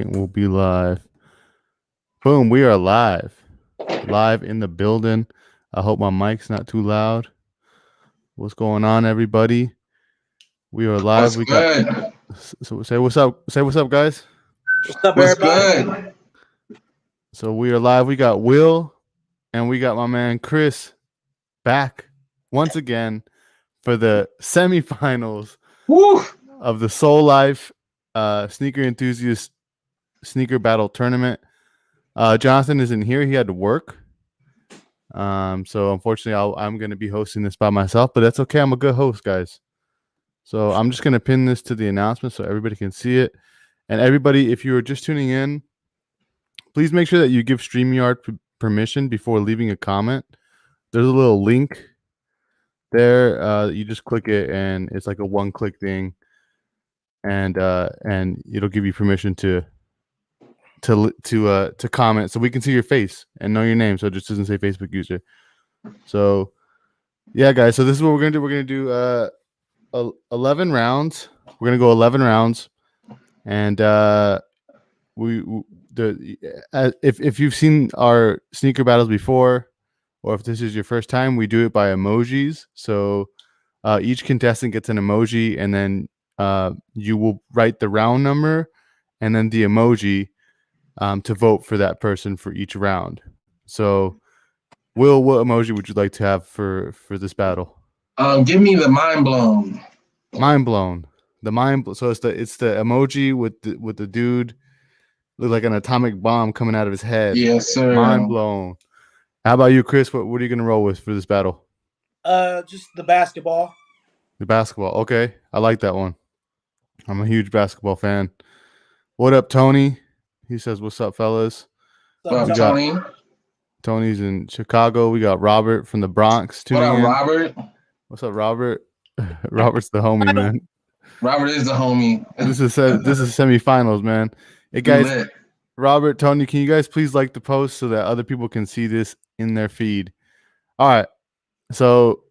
We'll be live. Boom, we are live. Live in the building. I hope my mic's not too loud. What's going on, everybody? We are live. What's good? So say what's up. Say what's up, guys. What's up, What's everybody? good? So we are live. We got Will and we got my man Chris back once again for the semifinals Woo! of the SoleLife Sneaker Enthusiast Sneaker Battle Tournament. Jonathan isn't here. He had to work. So unfortunately, I'm going to be hosting this by myself, but that's okay. I'm a good host, guys. So I'm just going to pin this to the announcement so everybody can see it. And everybody, if you are just tuning in, please make sure that you give StreamYard permission before leaving a comment. There's a little link there. You just click it, and it's like a one-click thing, and it'll give you permission to comment so we can see your face and know your name, so it just doesn't say Facebook user. So yeah, guys, so this is what we're gonna do. 11 rounds. We're gonna go 11 rounds, and if you've seen our sneaker battles before, or if this is your first time, we do it by emojis. So each contestant gets an emoji, and then you will write the round number and then the emoji to vote for that person for each round. So, Will, what emoji would you like to have for this battle? Give me the mind blown. Mind blown. So it's the emoji with the dude look like an atomic bomb coming out of his head. Yes, sir. Mind blown. How about you, Chris? What are you gonna roll with for this battle? Just the basketball. The basketball. Okay, I like that one. I'm a huge basketball fan. What up, Tony? He says, "What's up, fellas?" What up, Tony? Tony's in Chicago. We got Robert from the Bronx tuning in. Robert? What's up, Robert? Robert's the homie, man. Robert is the homie. This is semifinals, man. Hey, guys. Robert, Tony, can you guys please like the post so that other people can see this in their feed? All right. So,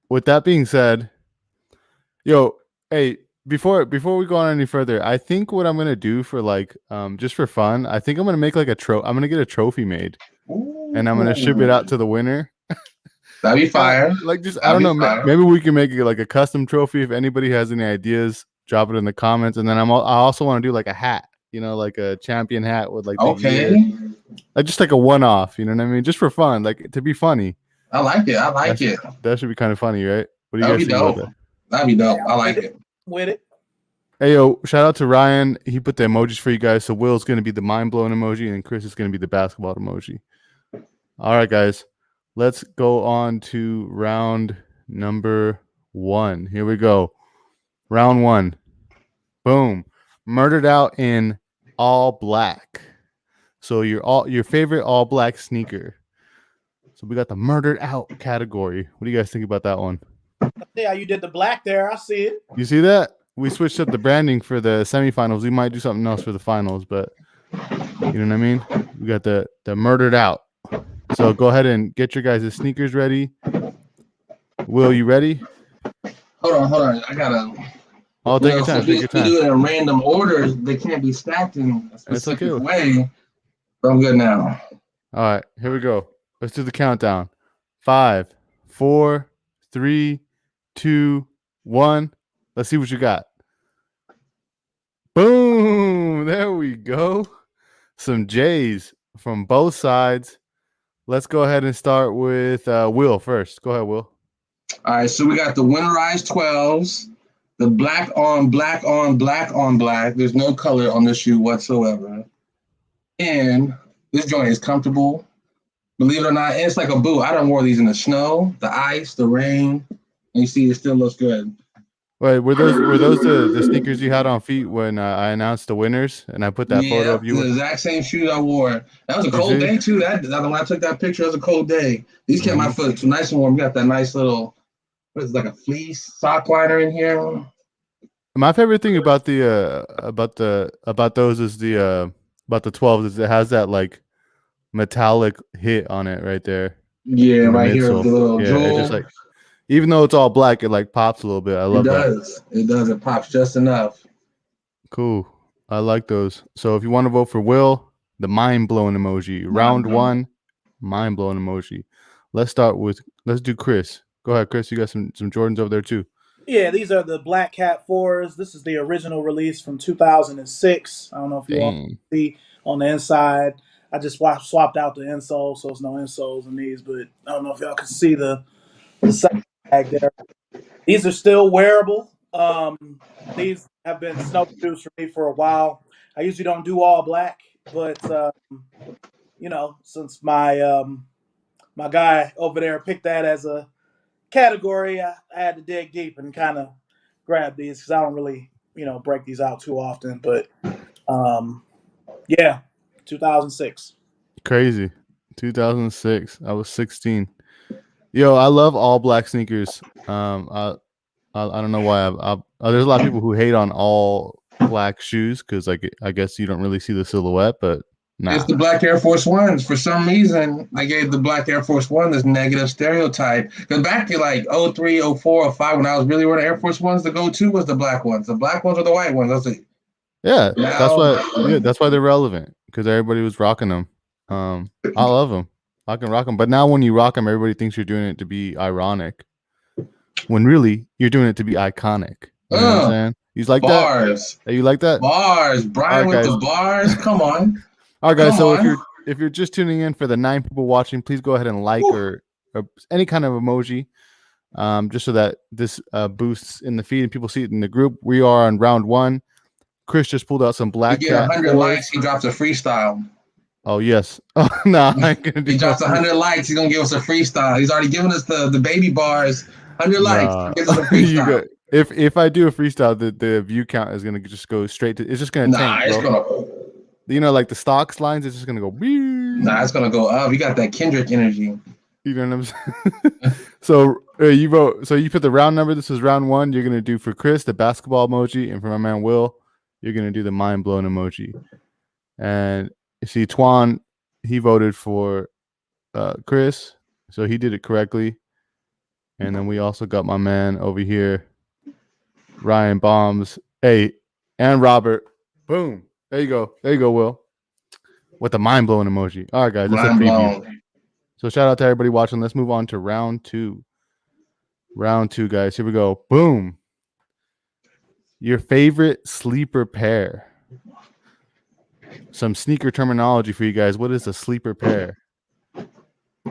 with that being said, hey, before we go on any further, I think what I'm gonna do for just for fun, I think I'm gonna make like I'm gonna get a trophy made. Ooh. And I'm gonna ship it out to the winner. That'd be fire. I don't know. Maybe we can make it like a custom trophy. If anybody has any ideas, drop it in the comments. And then I also want to do like a hat, like a champion hat with like just like a one-off. You know what I mean? Just for fun, like to be funny. I like it. That should be kind of funny, right? What do you guys think about that? That'd be dope. I like it. With it. Hey, yo, shout out to Ryan. He put the emojis for you guys. So Will's going to be the mind-blowing emoji, and Chris is going to be the basketball emoji. All right, guys. Let's go on to round number 1. Here we go. Round 1. Boom. Murdered out in all black. So your favorite all black sneaker. So we got the murdered out category. What do you guys think about that one? I see how you did the black there. I see it. You see that? We switched up the branding for the semifinals. We might do something else for the finals, but you know what I mean? We got the murdered out. So go ahead and get your guys' sneakers ready. Will, you ready? Hold on. I gotta. Oh, take your time. We do it in random order. They can't be stacked in a specific way. But I'm good now. All right, here we go. Let's do the countdown. 5, 4, 3, 2, 1. Let's see what you got. Boom! There we go. Some J's from both sides. Let's go ahead and start with Will first. Go ahead, Will. All right, so we got the winterized 12s, the black on black on black on black. There's no color on this shoe whatsoever. And this joint is comfortable. Believe it or not, it's like a boot. I done wore these in the snow, the ice, the rain, and you see it still looks good. Wait, were those the sneakers you had on feet when I announced the winners and I put that photo of you? The exact same shoes I wore. That was a cold day too. When I took that picture, it was a cold day. These kept my foot too nice and warm. You got that nice little, what is it, like a fleece sock liner in here. My favorite thing about those is about the 12s is it has that like metallic hit on it right there. Yeah, right here, the little jewel. It just like, even though it's all black, it like pops a little bit. I love that. It does. It pops just enough. Cool. I like those. So if you want to vote for Will, the mind blowing emoji. Round blowing. 1, mind blowing emoji. Let's do Chris. Go ahead, Chris. You got some Jordans over there too. Yeah, these are the Black Cat 4s. This is the original release from 2006. I don't know if you all Dang. see on the inside. I just swapped out the insole, so there's no insoles in these, but I don't know if y'all can see the side tag there. These are still wearable. These have been snow shoes for me for a while. I usually don't do all black, but since my guy over there picked that as a category, I had to dig deep and kind of grab these because I don't really break these out too often. But yeah, 2006. Crazy. 2006. I was 16. Yo, I love all black sneakers. I don't know why. There's a lot of people who hate on all black shoes because, like, I guess you don't really see the silhouette, but nah. It's the Black Air Force Ones. For some reason, they gave the Black Air Force One this negative stereotype. Because back to like 03, 04, 05, when I was really wearing Air Force Ones, the go-to was the black ones. The black ones or the white ones. I was like, Yeah, now, that's why they're relevant because everybody was rocking them. I love them. I can rock them, but now when you rock them, everybody thinks you're doing it to be ironic, when really you're doing it to be iconic. You know what I'm saying? He's like bars. that. Hey, you like that? Bars. Brian with the bars. Come on. All right, guys. Come So on. if you're just tuning in, for the 9 people watching, please go ahead and like or any kind of emoji, just so that this boosts in the feed and people see it in the group. We are on round 1. Chris just pulled out some Black Cat. Cat 100 likes, he drops a freestyle. Oh yes. Oh no, I ain't gonna do. He drops 100 likes. He's gonna give us a freestyle. He's already given us the baby bars. 100 likes. He gives us a freestyle. If I do a freestyle, the view count is gonna just go straight to. It's just gonna tank, it's bro. Like the stocks lines, it's just gonna go. Nah, it's gonna go up. You got that Kendrick energy. You know what I'm saying? So you vote. So you put the round number. This is round 1. You're gonna do for Chris the basketball emoji, and for my man Will, you're gonna do the mind blown emoji. And you see, Twan, he voted for Chris, so he did it correctly. And then we also got my man over here, Ryan Bombs, and Robert. Boom. There you go, Will, with the mind blowing emoji. All right, guys, that's a preview. So shout out to everybody watching. Let's move on to round 2. Round 2, guys. Here we go. Boom. Your favorite sleeper pair. Some sneaker terminology for you guys. What is a sleeper pair?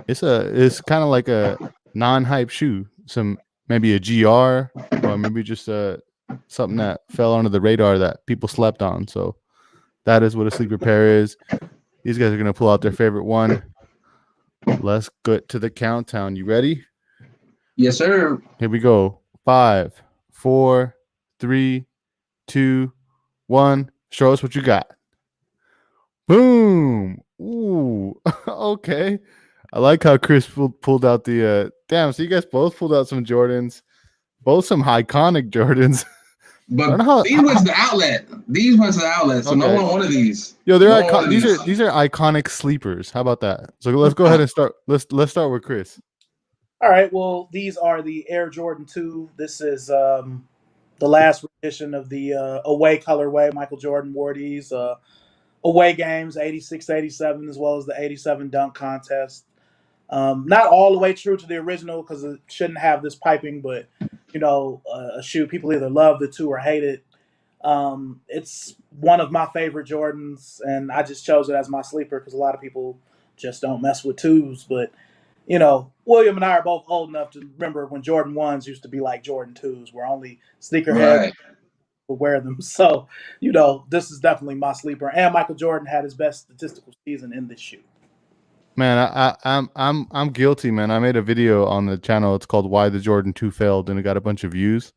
It's kind of like a non-hype shoe. Maybe a GR, or maybe just something that fell under the radar that people slept on. So that is what a sleeper pair is. These guys are gonna pull out their favorite one. Let's get to the countdown. You ready? Yes, sir. Here we go. 5, 4, 3, 2, 1. Show us what you got. Boom. Ooh. Okay. I like how Chris pulled out the damn. So you guys both pulled out some Jordans, both some iconic Jordans. But these went to the outlet. These went to the outlet. So no one wanted these. Yo, they're these are iconic sleepers. How about that? So let's go ahead and start. Let's start with Chris. All right. Well, these are the Air Jordan 2. This is the last edition of the away colorway. Michael Jordan wore these away games, 86, 87, as well as the 87 dunk contest. Not all the way true to the original because it shouldn't have this piping, but a shoe people either loved it or hate it. It's one of my favorite Jordans, and I just chose it as my sleeper because a lot of people just don't mess with 2s. But William and I are both old enough to remember when Jordan 1s used to be like Jordan 2s, where only sneakerheads would wear them. So this is definitely my sleeper. And Michael Jordan had his best statistical season in this shoe. Man, I'm guilty, man. I made a video on the channel. It's called "Why the Jordan 2 Failed," and it got a bunch of views.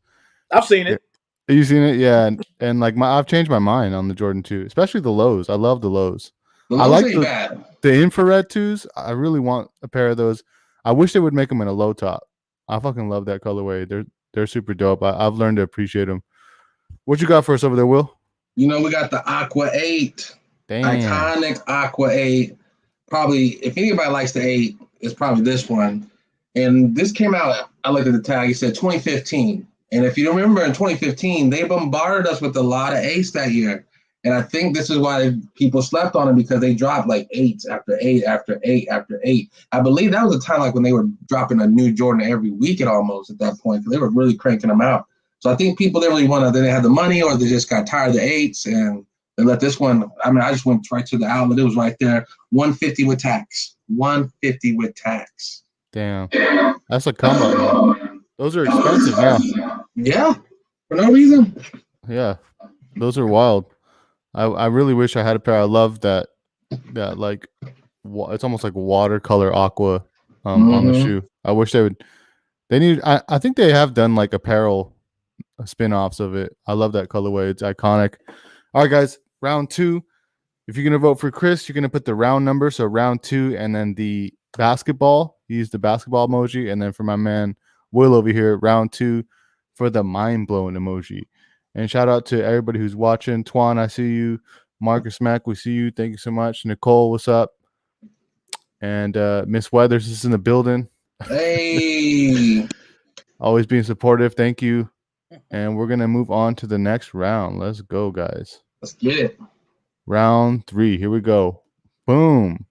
I've seen it. You seen it? Yeah, and like I've changed my mind on the Jordan 2, especially the lows. I love the lows. I like the infrared 2s. I really want a pair of those. I wish they would make them in a low top. I fucking love that colorway. They're super dope. I've learned to appreciate them. What you got for us over there, Will? We got the Aqua 8. Damn. Iconic Aqua 8. Probably, if anybody likes the 8, it's probably this one. And this came out, I looked at the tag, it said 2015. And if you remember in 2015, they bombarded us with a lot of 8s that year. And I think this is why people slept on them, because they dropped like 8 after 8 after 8 after 8. I believe that was a time like when they were dropping a new Jordan every weekend almost at that point. They were really cranking them out. So I think people didn't really want to, they didn't have the money, or they just got tired of the 8s and they let this one. I mean, I just went right to the outlet. It was right there. 150 with tax. 150 with tax. Damn. That's a come up, man. Those are expensive now. Yeah. For no reason. Yeah. Those are wild. I really wish I had a pair. I love that like it's almost like watercolor aqua on the shoe. I wish they would. They need. I think they have done like apparel spin-offs of it. I love that colorway. It's iconic. All right, guys. Round 2. If you're gonna vote for Chris, you're gonna put the round number. So round 2, and then the basketball. Use the basketball emoji, and then for my man Will over here, round 2 for the mind-blowing emoji. And shout out to everybody who's watching. Twan, I see you. Marcus Mack, we see you. Thank you so much. Nicole, what's up? And Miss Weathers is in the building. Hey. Always being supportive. Thank you. And we're going to move on to the next round. Let's go, guys. Let's get it. Round 3. Here we go. Boom.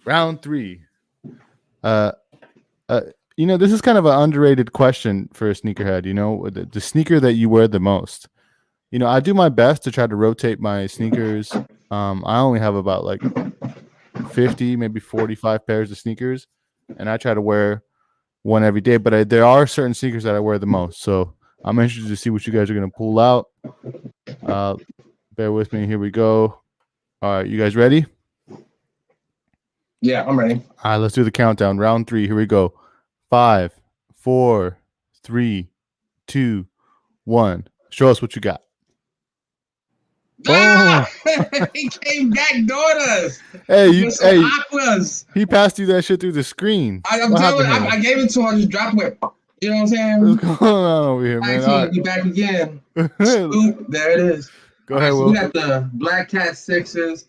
Round 3. This is kind of an underrated question for a sneakerhead. The sneaker that you wear the most. I do my best to try to rotate my sneakers. I only have about like 50, maybe 45 pairs of sneakers, and I try to wear one every day. But there are certain sneakers that I wear the most. So I'm interested to see what you guys are going to pull out. Bear with me. Here we go. All right, you guys ready? Yeah, I'm ready. All right, let's do the countdown. Round 3. Here we go. 5, 4, 3, 2, 1. Show us what you got. Ah! He came back doing us. Hey, Aquas. He passed you that shit through the screen. I'm telling you, I gave it to him. I just dropped it. You know what I'm saying? What's going on over here, man? All right. Be back again. Scoop, there it is. Go ahead, Will. So we got the Black Cat 6s,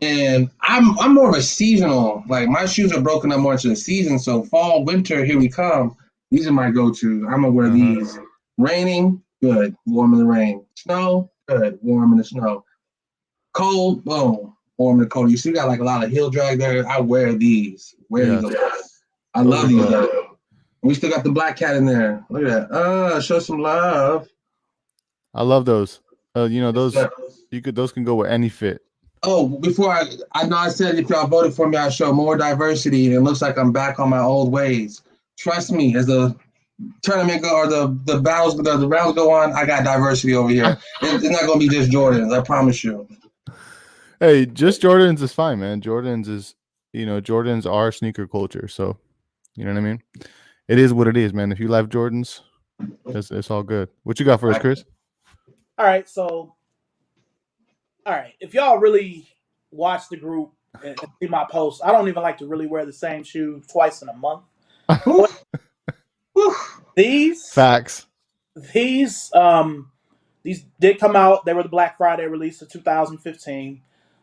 and I'm more of a seasonal. Like, my shoes are broken up more into the season. So fall, winter, here we come. These are my go-tos. I'm gonna wear these. Raining, good, warm in the rain. Snow, good, warm in the snow. Cold, boom, warm in the cold. You see, got like a lot of heel drag there. I wear these. These. I love these. We still got the Black Cat in there. Look at that. Show some love. I love those. Those those can go with any fit. Oh, before I know I said if y'all voted for me, I'll show more diversity, and it looks like I'm back on my old ways. Trust me, as the tournament go or the battles, the rounds go on, I got diversity over here. It's not gonna be just Jordans, I promise you. Hey, just Jordans is fine, man. Jordans are sneaker culture, so you know what I mean. It is what it is, man. If you like Jordans, it's all good. What you got for us, Chris? All right, so if y'all really watch the group and see my posts, I don't even like to really wear the same shoe twice in a month. These facts. These did come out. They were the Black Friday release of 2015.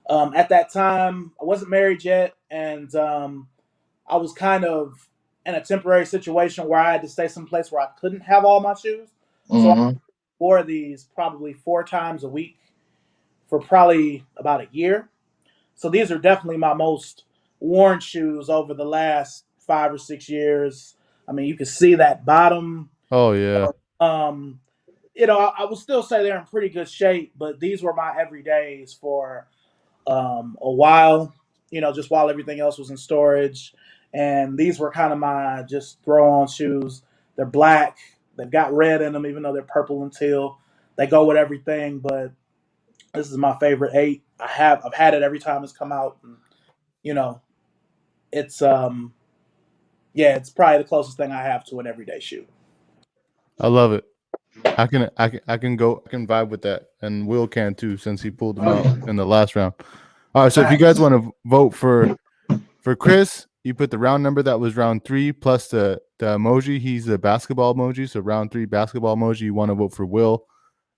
At that time, I wasn't married yet, and I was kind of in a temporary situation where I had to stay someplace where I couldn't have all my shoes. So I wore these probably 4 times a week for probably about a year. So these are definitely my most worn shoes over the last 5 or 6 years. I mean, you can see that bottom. Oh yeah. I would still say they're in pretty good shape, but these were my everydays for a while. Just while everything else was in storage, and these were kind of my just throw-on shoes. They're black. They've got red in them, even though they're purple and teal. They go with everything, but this is my favorite 8. I've had it every time it's come out. And, it's it's probably the closest thing I have to an everyday shoe. I love it. I can vibe with that, and Will can too, since he pulled them out in the last round. All right, so if you guys want to vote for Chris, you put the round number that was round 3 plus the emoji. He's the basketball emoji, so round 3 basketball emoji. You want to vote for Will,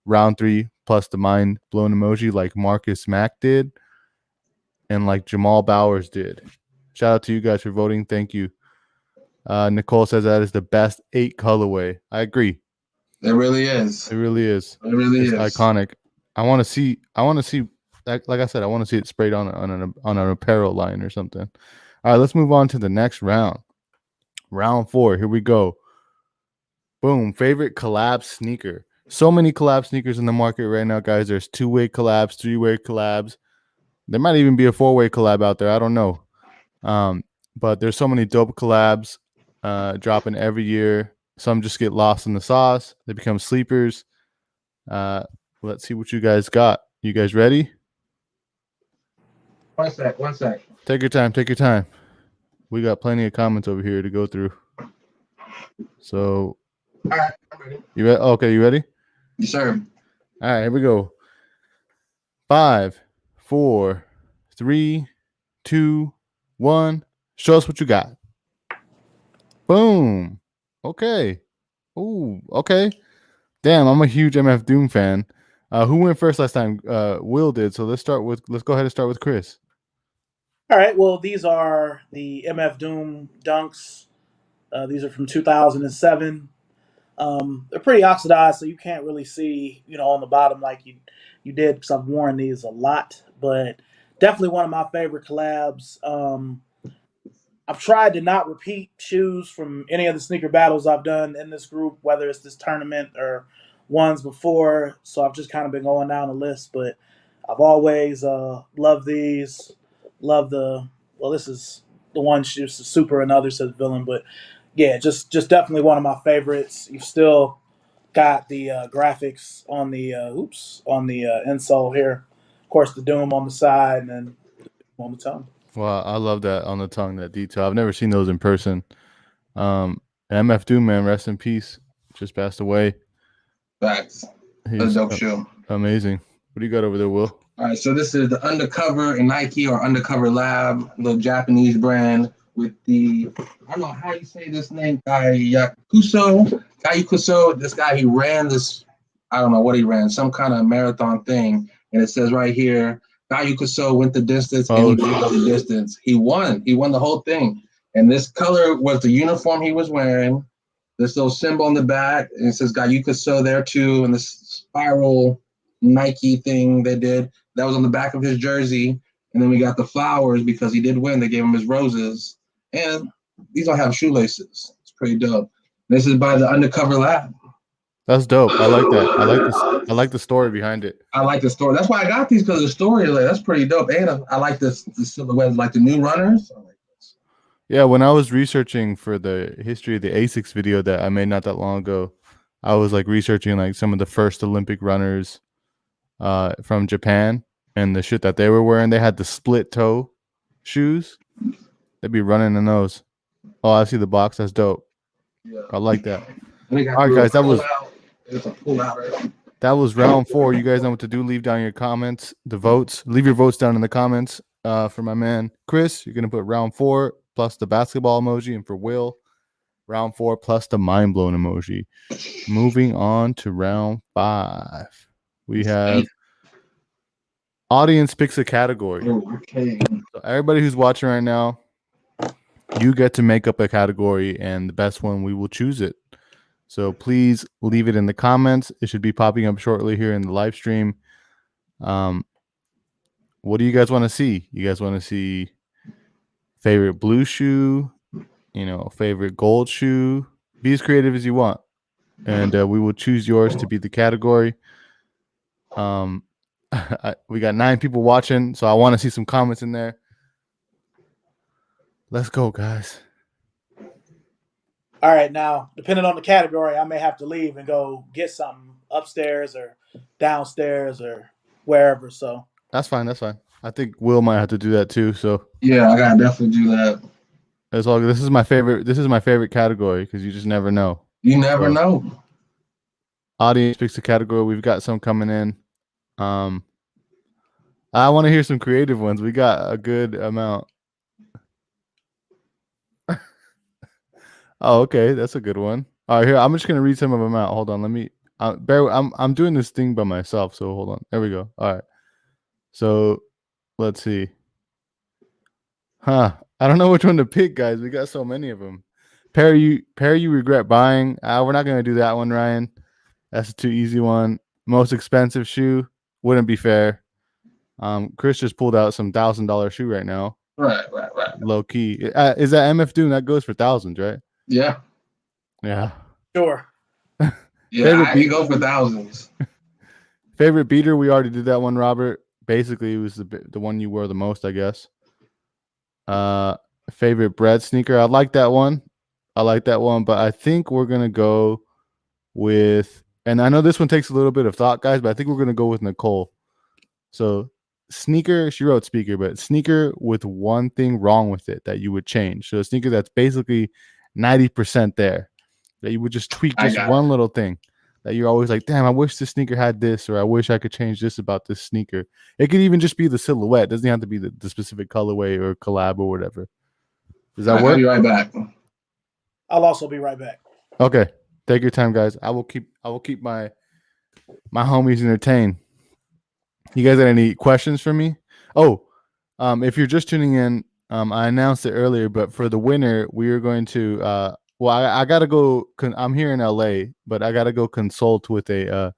round 3 plus the mind blown emoji, like Marcus Mack did, and like Jamal Bowers did. Shout out to you guys for voting. Thank you. Nicole says that is the best 8 colorway. I agree. It really is. It really is. It really is iconic. I want to see. Like I said, I want to see it sprayed on an apparel line or something. All right, let's move on to the next round. Round 4. Here we go. Boom. Favorite collab sneaker. So many collab sneakers in the market right now, guys. There's 2-way collabs, 3-way collabs. There might even be a 4-way collab out there. I don't know. But there's so many dope collabs dropping every year. Some just get lost in the sauce. They become sleepers. Let's see what you guys got. You guys ready? One sec. Take your time. Take your time. We got plenty of comments over here to go through. So, All right, I'm ready. you ready? Okay, you ready? Yes, sir. All right, here we go. 5, 4, 3, 2, 1. Show us what you got. Boom. Okay. Ooh, okay. Damn, I'm a huge MF Doom fan. Who went first last time? Will did. So let's go ahead and start with Chris. All right. Well, these are the MF Doom Dunks. These are from 2007. They're pretty oxidized, so you can't really see, on the bottom like you did, because I've worn these a lot. But definitely one of my favorite collabs. I've tried to not repeat shoes from any of the sneaker battles I've done in this group, whether it's this tournament or ones before. So I've just kind of been going down the list, but I've always loved these. Love this is the one shoe, super, and others says villain, but yeah, just definitely one of my favorites. You've still got the graphics on the insole here. Of course, the Doom on the side, and then on the tongue. Wow, I love that on the tongue, that detail. I've never seen those in person. MF Doom, man, rest in peace. Just passed away. Facts. That's He's a dope shoe. amazing. What do you got over there, Will? All right, so this is the Undercover in Nike or Undercover Lab, little Japanese brand with the, I don't know how you say this name, Gayakuso. This guy, he ran this, I don't know what he ran, some kind of marathon thing. And it says right here, Gayakuso went the distance and he did go the distance. He won the whole thing. And this color was the uniform he was wearing. This little symbol on the back, and it says Gayakuso there too, and this spiral Nike thing they did. That was on the back of his jersey. And then we got the flowers because he did win. They gave him his roses. And these don't have shoelaces. It's pretty dope. This is by the Undercover Lab. That's dope. I like that. I like the story behind it. I like the story. That's why I got these, because of the story. Like, that's pretty dope. And I like the silhouette, like the new runners. I like this. Yeah, when I was researching for the history of the ASICS video that I made not that long ago, I was like researching like some of the first Olympic runners from Japan and the shit that they were wearing. They had the split toe shoes. They'd be running in those. Oh, I see the box. That's dope. Yeah. I like that. All right, guys, it's a pull out right. That was round 4. You guys know what to do. Leave down your comments, the votes. Leave your votes down in the comments. For my man Chris, you're gonna put round 4 plus the basketball emoji, and for Will, round 4 plus the mind blown emoji. Moving on to round 5, we have audience picks a category. Okay. So everybody who's watching right now, you get to make up a category, and the best one, we will choose it. So please leave it in the comments. It should be popping up shortly here in the live stream. What do you guys want to see? You guys want to see favorite blue shoe, favorite gold shoe? Be as creative as you want, and we will choose yours to be the category. We got 9 people watching, so I want to see some comments in there. Let's go, guys. All right, now, depending on the category, I may have to leave and go get something upstairs or downstairs or wherever. So That's fine. I think Will might have to do that too. So yeah, I gotta definitely do that. That's all. This is my favorite category because you just never know. You never know. Audience picks a category. We've got some coming in. I want to hear some creative ones. We got a good amount. Oh, okay, that's a good one. All right, here I'm just gonna read some of them out. Hold on, let me. I'm doing this thing by myself, so hold on. There we go. All right. So let's see. I don't know which one to pick, guys. We got so many of them. Pair you regret buying. We're not gonna do that one, Ryan. That's a too easy one. Most expensive shoe. Wouldn't be fair. Chris just pulled out some $1,000 shoe right now. Right. Low key. Is that MF Doom? That goes for thousands, right? Yeah. Yeah. Sure. Yeah, I go for thousands. Favorite beater? We already did that one, Robert. Basically, it was the one you wore the most, I guess. Favorite bread sneaker? I like that one. But I think we're gonna go with, and I know this one takes a little bit of thought, guys, but I think we're gonna go with Nicole. So sneaker, she wrote speaker, but sneaker with one thing wrong with it that you would change. So a sneaker that's basically 90% there, that you would just tweak just one little thing that you're always like, damn, I wish this sneaker had this, or I wish I could change this about this sneaker. It could even just be the silhouette. It doesn't have to be the specific colorway or collab or whatever. Does that work? I'll be right back. I'll also be right back. Okay. Take your time, guys. I will keep my homies entertained. You guys got any questions for me? Oh, if you're just tuning in, I announced it earlier, but for the winner, we are going to I gotta go. I'm here in LA, but I gotta go consult with a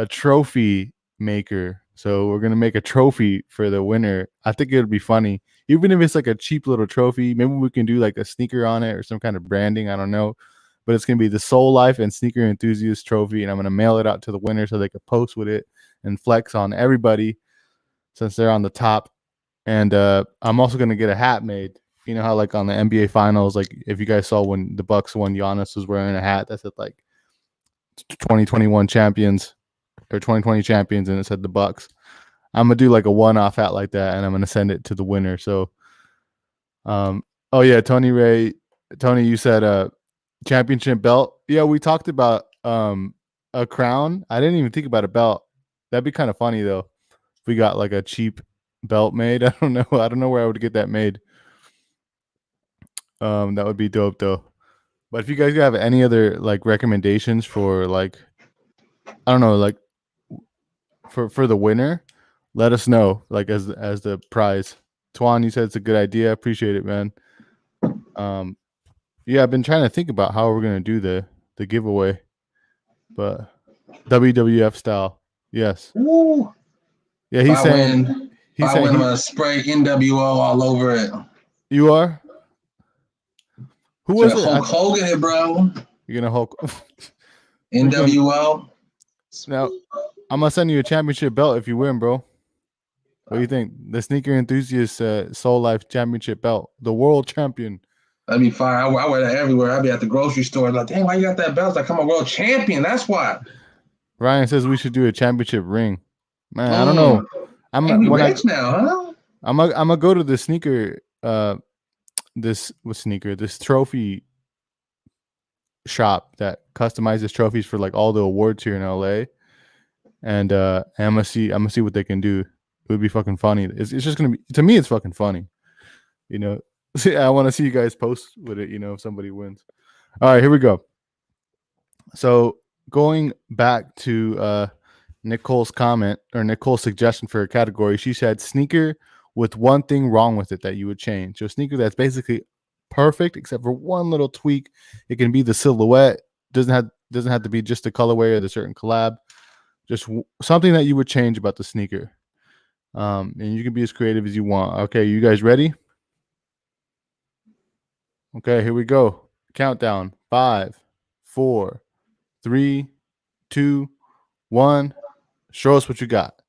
trophy maker. So we're gonna make a trophy for the winner. I think it would be funny, even if it's like a cheap little trophy. Maybe we can do like a sneaker on it or some kind of branding. I don't know, but it's gonna be the SoleLife and Sneaker Enthusiast trophy, and I'm gonna mail it out to the winner so they can post with it and flex on everybody since they're on the top. And I'm also gonna get a hat made. You know how like on the NBA Finals, like if you guys saw when the Bucks won, Giannis was wearing a hat that said like 2021 champions or 2020 champions, and it said the Bucks. I'm gonna do like a one-off hat like that, and I'm gonna send it to the winner. So, oh yeah, Tony, you said championship belt. Yeah, we talked about a crown. I didn't even think about a belt. That'd be kind of funny though. If we got like a cheap belt made. I don't know where I would get that made. That would be dope though. But if you guys have any other like recommendations for like, I don't know, like for the winner, let us know, like as the prize. Twan, you said it's a good idea. Appreciate it, man. Yeah, I've been trying to think about how we're gonna do the giveaway, but WWF style. Yes. Ooh. Yeah, he's saying I'm gonna spray NWO all over it. You are? Who was it? Hulk Hogan it, bro. You're gonna Hulk NWO. Now, I'm gonna send you a championship belt if you win, bro. What do you think? The Sneaker Enthusiast SoleLife Championship belt, the world champion. That'd be fire. I wear that everywhere. I'd be at the grocery store like, dang, why you got that belt? It's like, I'm a world champion. That's why. Ryan says we should do a championship ring. Man, I don't know. I'm rich now, huh? I'm gonna go to the sneaker this trophy shop that customizes trophies for like all the awards here in LA, and I'm gonna see what they can do. It would be fucking funny. It's just gonna be, to me, it's fucking funny. You know, I want to see you guys post with it. You know, if somebody wins. All right, here we go. So going back to Nicole's comment or Nicole's suggestion for a category, she said sneaker with one thing wrong with it that you would change. So a sneaker that's basically perfect except for one little tweak. It can be the silhouette. Doesn't have to be just the colorway or the certain collab. Just something that you would change about the sneaker. And you can be as creative as you want. Okay, you guys ready? Okay, here we go. Countdown. 5, 4, 3, 2, 1. Show us what you got.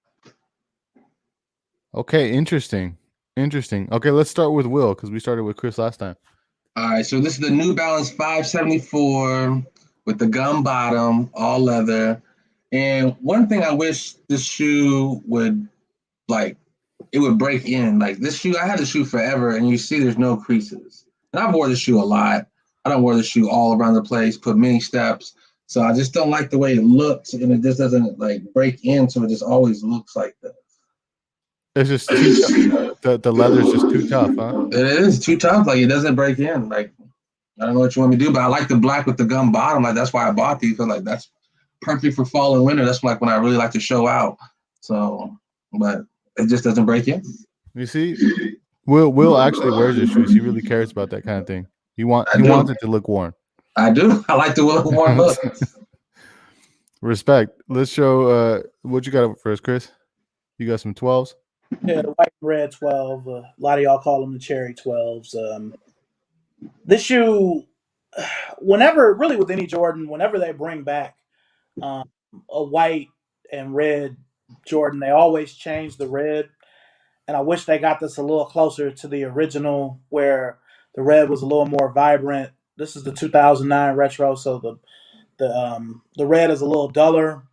Okay, interesting. Okay, let's start with Will because we started with Chris last time. All right, so this is the New Balance 574 with the gum bottom, all leather. And one thing I wish this shoe would, like, it would break in. Like this shoe, I had the shoe forever, and you see there's no creases. And I've worn the shoe a lot. I don't wear the shoe all around the place, put many steps. So I just don't like the way it looks, and it just doesn't like break in, so it just always looks like that. It's just the leather is just too tough, huh? It is too tough. Like it doesn't break in. Like I don't know what you want me to do, but I like the black with the gum bottom. Like that's why I bought these. Feel like that's perfect for fall and winter. That's like when I really like to show out. So, but it just doesn't break in. You see, Will actually wears his shoes. He really cares about that kind of thing. He wants it to look worn. I do. I like the warm look. Respect. Let's show what you got up first, Chris. You got some 12s? Yeah, the white and red 12. A lot of y'all call them the cherry 12s. This shoe, whenever, really with any Jordan, whenever they bring back um, a white and red Jordan, they always change the red. And I wish they got this a little closer to the original where the red was a little more vibrant. This is the 2009 retro, so the red is a little duller.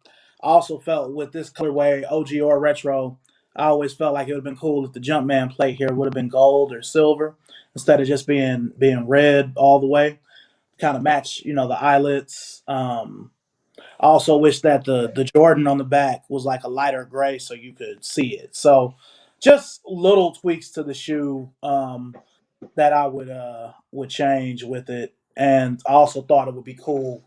I also felt with this colorway, OG or retro, I always felt like it would have been cool if the Jumpman plate here would have been gold or silver instead of just being red all the way. Kind of match, the eyelets. I also wish that the Jordan on the back was like a lighter gray so you could see it. So just little tweaks to the shoe that I would change with it. And I also thought it would be cool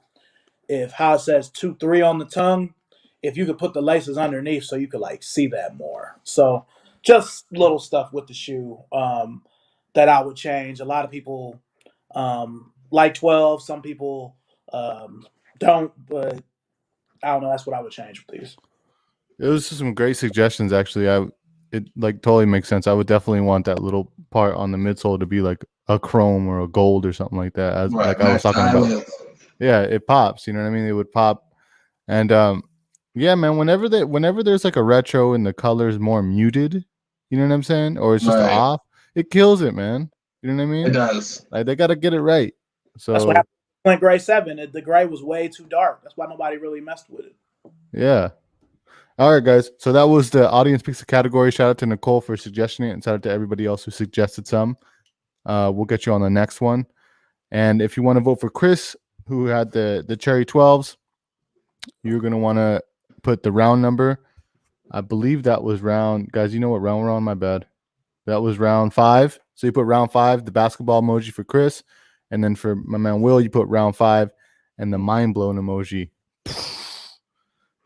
if how it says 2-3 on the tongue, if you could put the laces underneath so you could like see that more. So just little stuff with the shoe that I would change. A lot of people like 12, some people don't, but I don't know. That's what I would change with these. It was just some great suggestions, actually. It like totally makes sense. I would definitely want that little part on the midsole to be like a chrome or a gold or something like that. As Right, like I was match the talking about. eyelids. Yeah, it pops. You know what I mean? It would pop, and yeah, man. Whenever there's like a retro and the color's more muted, you know what I'm saying, or it's just Right, off, it kills it, man. You know what I it mean? does. Like they got to get it right. That's what So happened with Flint Gray 7. The gray was way too dark. That's why nobody really messed with it. yeah. All right, guys. So that was the audience picks a category. Shout out to Nicole for suggesting it, and shout out to everybody else who suggested some. We'll get you on the next one. And if you want to vote for Chris, who had the cherry 12s, you're gonna want to put the round number. I believe that was round. Guys, you know what round we're on? My bad. That was round 5. So you put round 5, the basketball emoji for Chris, and then for my man Will, you put round 5 and the mind blown emoji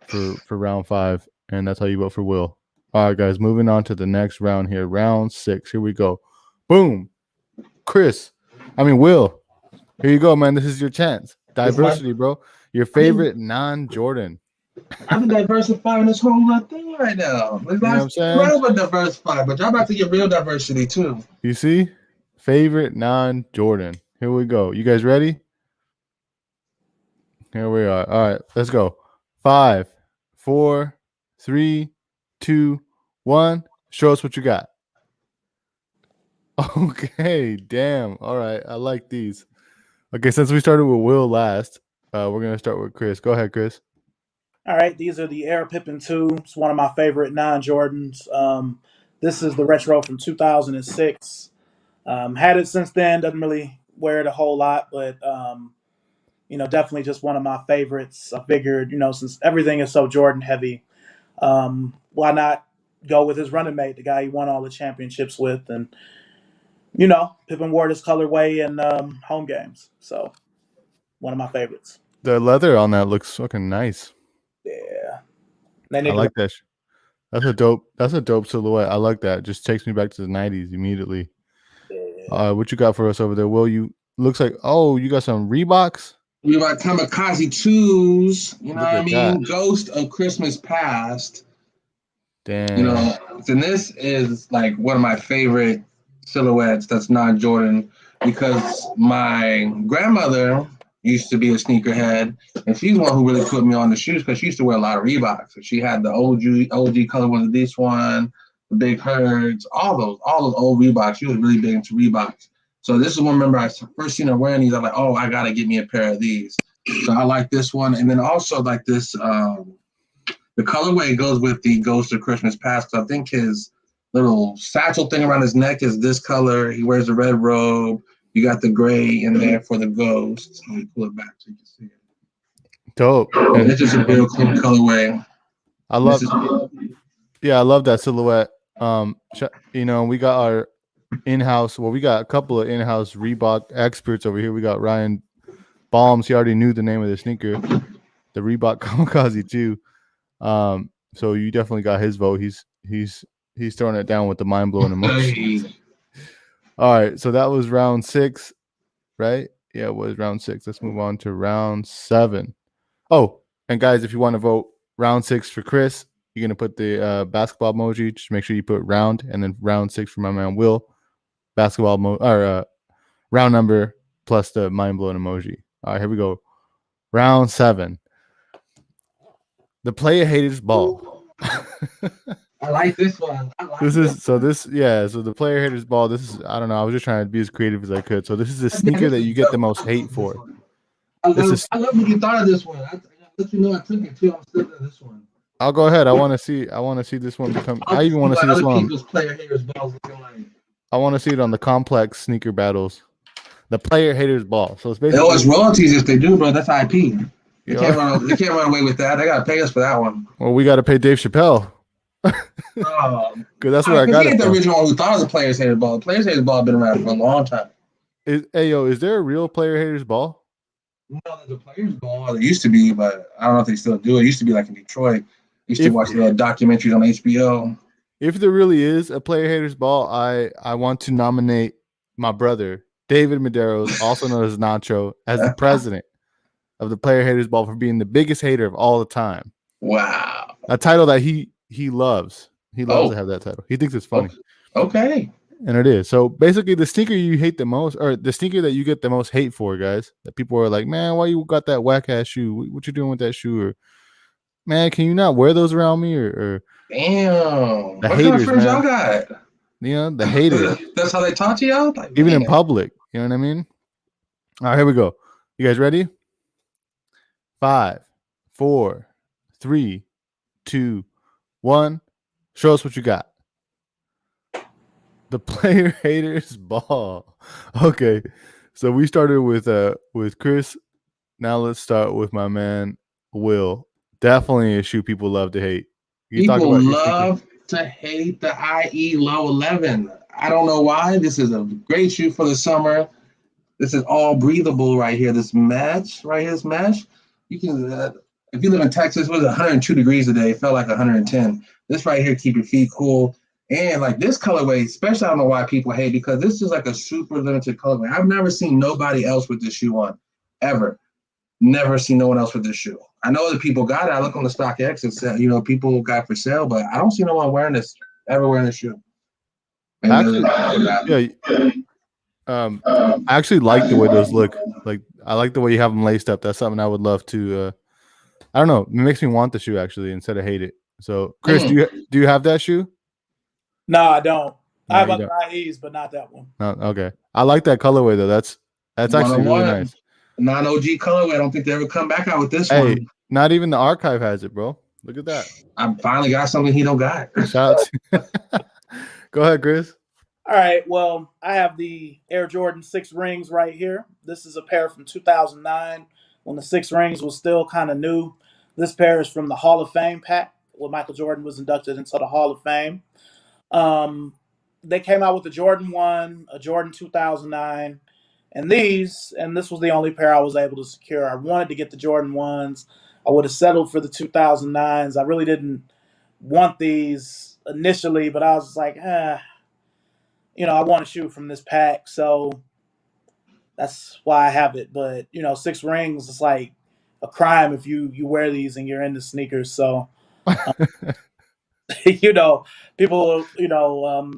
for round 5, and that's how you vote for Will. All right, guys, moving on to the next round here, round 6. Here we go. Boom, Will. Here you go, man. This is your chance. Diversity, bro. Your favorite non-Jordan. I'm diversifying this whole thing right now. You know what I'm saying? We're diversify, but y'all about to get real diversity too. You see? Favorite non-Jordan. Here we go. You guys ready? Here we are. All right, let's go. 5, 4, 3, 2, 1. Show us what you got. Okay, damn. All right, I like these. Okay, since we started with Will last, we're gonna start with Chris. Go ahead, Chris. All right, these are the Air Pippin 2. It's one of my favorite non-Jordans. This is the retro from 2006. Had it since then. Doesn't really wear it a whole lot, but definitely just one of my favorites. I figured, since everything is so Jordan heavy, why not go with his running mate, the guy he won all the championships with, and Pippen wore this colorway in home games. So one of my favorites. The leather on that looks fucking nice. Yeah, they I need like that. That's a dope silhouette. I like that. Just takes me back to the 90s immediately. What you got for us over there? Will, you looks like you got some Reeboks. We got Kamikaze 2s. You know Look what I at mean? that. Ghost of Christmas Past. Damn. And this is like one of my favorite silhouettes that's not Jordan because my grandmother used to be a sneakerhead, and she's the one who really put me on the shoes because she used to wear a lot of Reeboks. So she had the OG color ones, this one, the Big Herds, all those old Reeboks. She was really big into Reeboks. So this is one. Remember, I first seen her wearing these. I'm like, oh, I gotta get me a pair of these. So I like this one, and then also like this. The colorway goes with the Ghost of Christmas Past. I think his little satchel thing around his neck is this color. He wears a red robe. You got the gray in there for the ghost. Let me pull it back so you can see it. Dope. And it's just a real clean colorway. I love that silhouette. We got our in-house. Well, we got a couple of in-house Reebok experts over here. We got Ryan Balms. He already knew the name of the sneaker, the Reebok Kamikaze 2. So you definitely got his vote. He's throwing it down with the mind blowing emotions. All right, so that was round 6, right? Yeah, it was round 6. Let's move on to round 7. Oh, And guys, if you want to vote round 6 for Chris, you're gonna put the basketball emoji. Just make sure you put round and then round 6 for my man Will. Basketball round number plus the mind blowing emoji. All right, here we go. Round 7. The player haters ball. I like this one. So the player haters ball. This is, I don't know. I was just trying to be as creative as I could. So this is a sneaker that you get the most hate for. I love what you thought of this one. I let you know I took it too. I'm still in this one. I'll go ahead. I want to see this one become. I even want to see this one. People's player haters balls looking like. I want to see it on the complex sneaker battles. The player haters ball. So it's basically. It's royalties if they do, bro. That's IP. They can't run away with that. They gotta pay us for that one. Well, we got to pay Dave Chappelle. Because that's where I got it. The original one who thought of the players haters ball. The players haters ball have been around for a long time. Is there a real player haters ball? No, there's a players ball. There used to be, but I don't know if they still do it. It used to be like in Detroit. Used to watch the documentaries on HBO. If there really is a player haters ball, I want to nominate my brother David Medeiros, also known as Nacho, as the president of the player haters ball for being the biggest hater of all the time. Wow, a title that he loves. He loves to have that title. He thinks it's funny. Okay. And it is. So basically, the sneaker you hate the most, or the sneaker that you get the most hate for, guys, that people are like, man, why you got that whack ass shoe? What you doing with that shoe? Or man, can you not wear those around me? Or damn, the what haters, kind of friends man. y'all got? You know, the haters. That's how they talk to y'all, like, even in public. You know what I mean? All right, here we go. You guys ready? 5, 4, 3, 2, 1. Show us what you got. The player haters ball. Okay, so we started with Chris. Now let's start with my man Will. Definitely a shoe people love to hate. People love to hate the IE Low 11. I don't know why. This is a great shoe for the summer. This is all breathable right here. This mesh right here, this mesh. You can, if you live in Texas, it was 102 degrees today. It felt like 110. This right here keep your feet cool. And like this colorway, especially, I don't know why people hate, because this is like a super limited colorway. I've never seen nobody else with this shoe on, ever. Never seen no one else with this shoe. I know other people got it. I look on the StockX and say, people got it for sale, but I don't see no one wearing this, ever wearing this shoe. Actually, I actually like the way those look. Like, I like the way you have them laced up. That's something I would love to. I don't know. It makes me want the shoe actually instead of hate it. So, Chris, do you have that shoe? No, I don't. No, I have other IEs, but not that one. No, okay. I like that colorway though. That's actually really nice. Non-OG colorway. I don't think they ever come back out with this one. Not even the archive has it, bro. Look at that. I finally got something he don't got. Shout out Go ahead, Chris. All right. Well, I have the Air Jordan 6 rings right here. This is a pair from 2009 when the 6 rings was still kind of new. This pair is from the Hall of Fame pack when Michael Jordan was inducted into the Hall of Fame. They came out with the Jordan 1, a Jordan 2009, and this was the only pair I was able to secure. I wanted to get the Jordan 1s. I would have settled for the 2009s. I really didn't want these initially, but I was like, I want a shoe from this pack, so that's why I have it. But, 6 rings, it's like a crime if you wear these and you're into sneakers, so... people,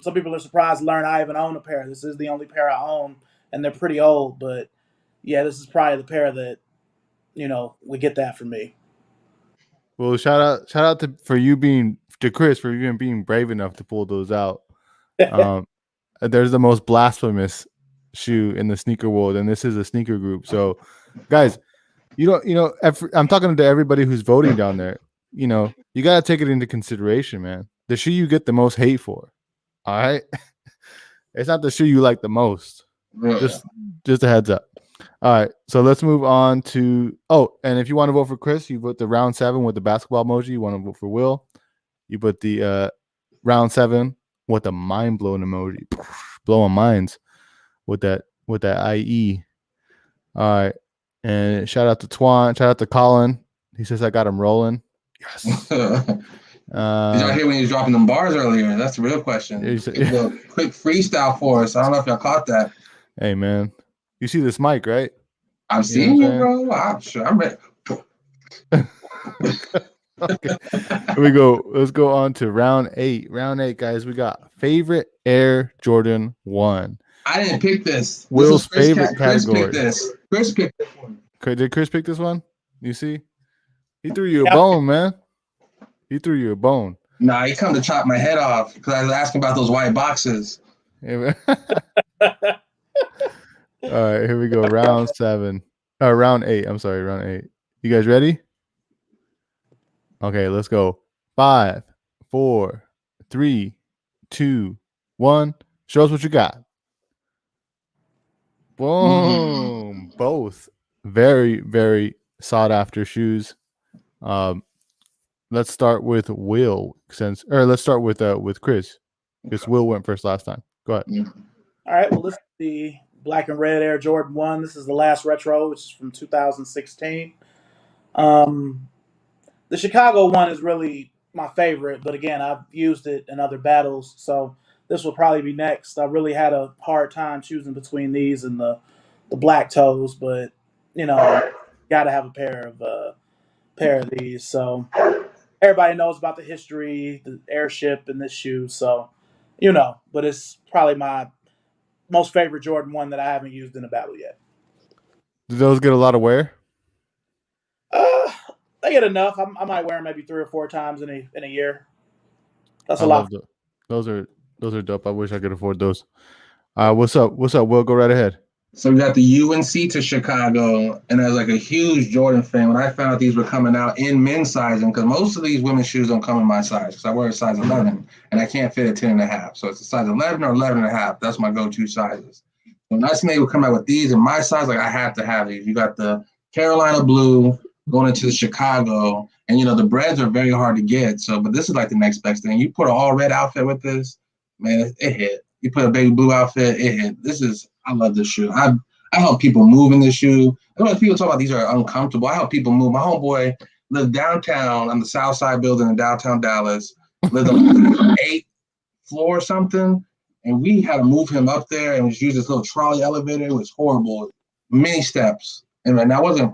some people are surprised to learn I even own a pair. This is the only pair I own, and they're pretty old. But yeah, this is probably the pair that, we get that from me. Well, shout out to Chris for you being brave enough to pull those out. There's the most blasphemous shoe in the sneaker world, and this is a sneaker group. So, guys, I'm talking to everybody who's voting down there. You got to take it into consideration, man. The shoe you get the most hate for, all right? It's not the shoe you like the most. Just a heads up. All right, so let's move on to and if you want to vote for Chris, you vote the round 7 with the basketball emoji. You want to vote for Will, you put the round 7 with the mind-blowing emoji, blowing minds with that IE. All right, and shout out to Twan, shout out to Colin. He says I got him rolling. Yes. Did y'all hear when he was dropping them bars earlier? That's the real question. A quick freestyle for us. I don't know if y'all caught that. Hey, man. You see this mic, right? I'm seeing you, bro. I'm sure. I'm ready. Okay. Here we go. Let's go on to round 8. Round 8, guys. We got favorite Air Jordan 1. I didn't pick this. Will's This is favorite Chris category. picked this. Chris picked this one. Did Chris pick this one? You see? He threw you a Yep. bone, man. He threw you a bone. Nah, he come to chop my head off because I was asking about those white boxes. All right, here we go. Round 7. Round 8. I'm sorry, round 8. You guys ready? Okay, let's go. 5, 4, 3, 2, 1. Show us what you got. Boom. Both very, very sought after shoes. Let's start with Will let's start with Chris. Because Will went first last time. Go ahead. All right. Well, this is the black and red Air Jordan 1. This is the last retro, which is from 2016. The Chicago one is really my favorite, but again, I've used it in other battles, so this will probably be next. I really had a hard time choosing between these and the black toes, but got to have a pair of these. So everybody knows about the history, the airship, and this shoe. So but it's probably my most favorite Jordan 1 that I haven't used in a battle yet. Do those get a lot of wear? They get enough. I might wear them maybe 3 or 4 times in a year. That's a I lot. Those are dope. I wish I could afford those. What's up? Will, go right ahead. So we got the UNC to Chicago, and as like a huge Jordan fan, when I found out these were coming out in men's sizing, because most of these women's shoes don't come in my size, because I wear a size 11, and I can't fit a 10 and a half. So it's a size 11 or 11 and a half. That's my go-to sizes. When I seen they would come out with these in my size, like I have to have these. You got the Carolina blue going into the Chicago, and the breads are very hard to get. So, but this is like the next best thing. You put an all red outfit with this, man, it hit. You put a baby blue outfit, it hit. I love this shoe. I help people move in this shoe. I know people talk about these are uncomfortable. I help people move. My homeboy lived downtown on the South Side building in downtown Dallas, lived on the 8th floor or something, and we had to move him up there and just use this little trolley elevator. It was horrible. Many steps. And that wasn't,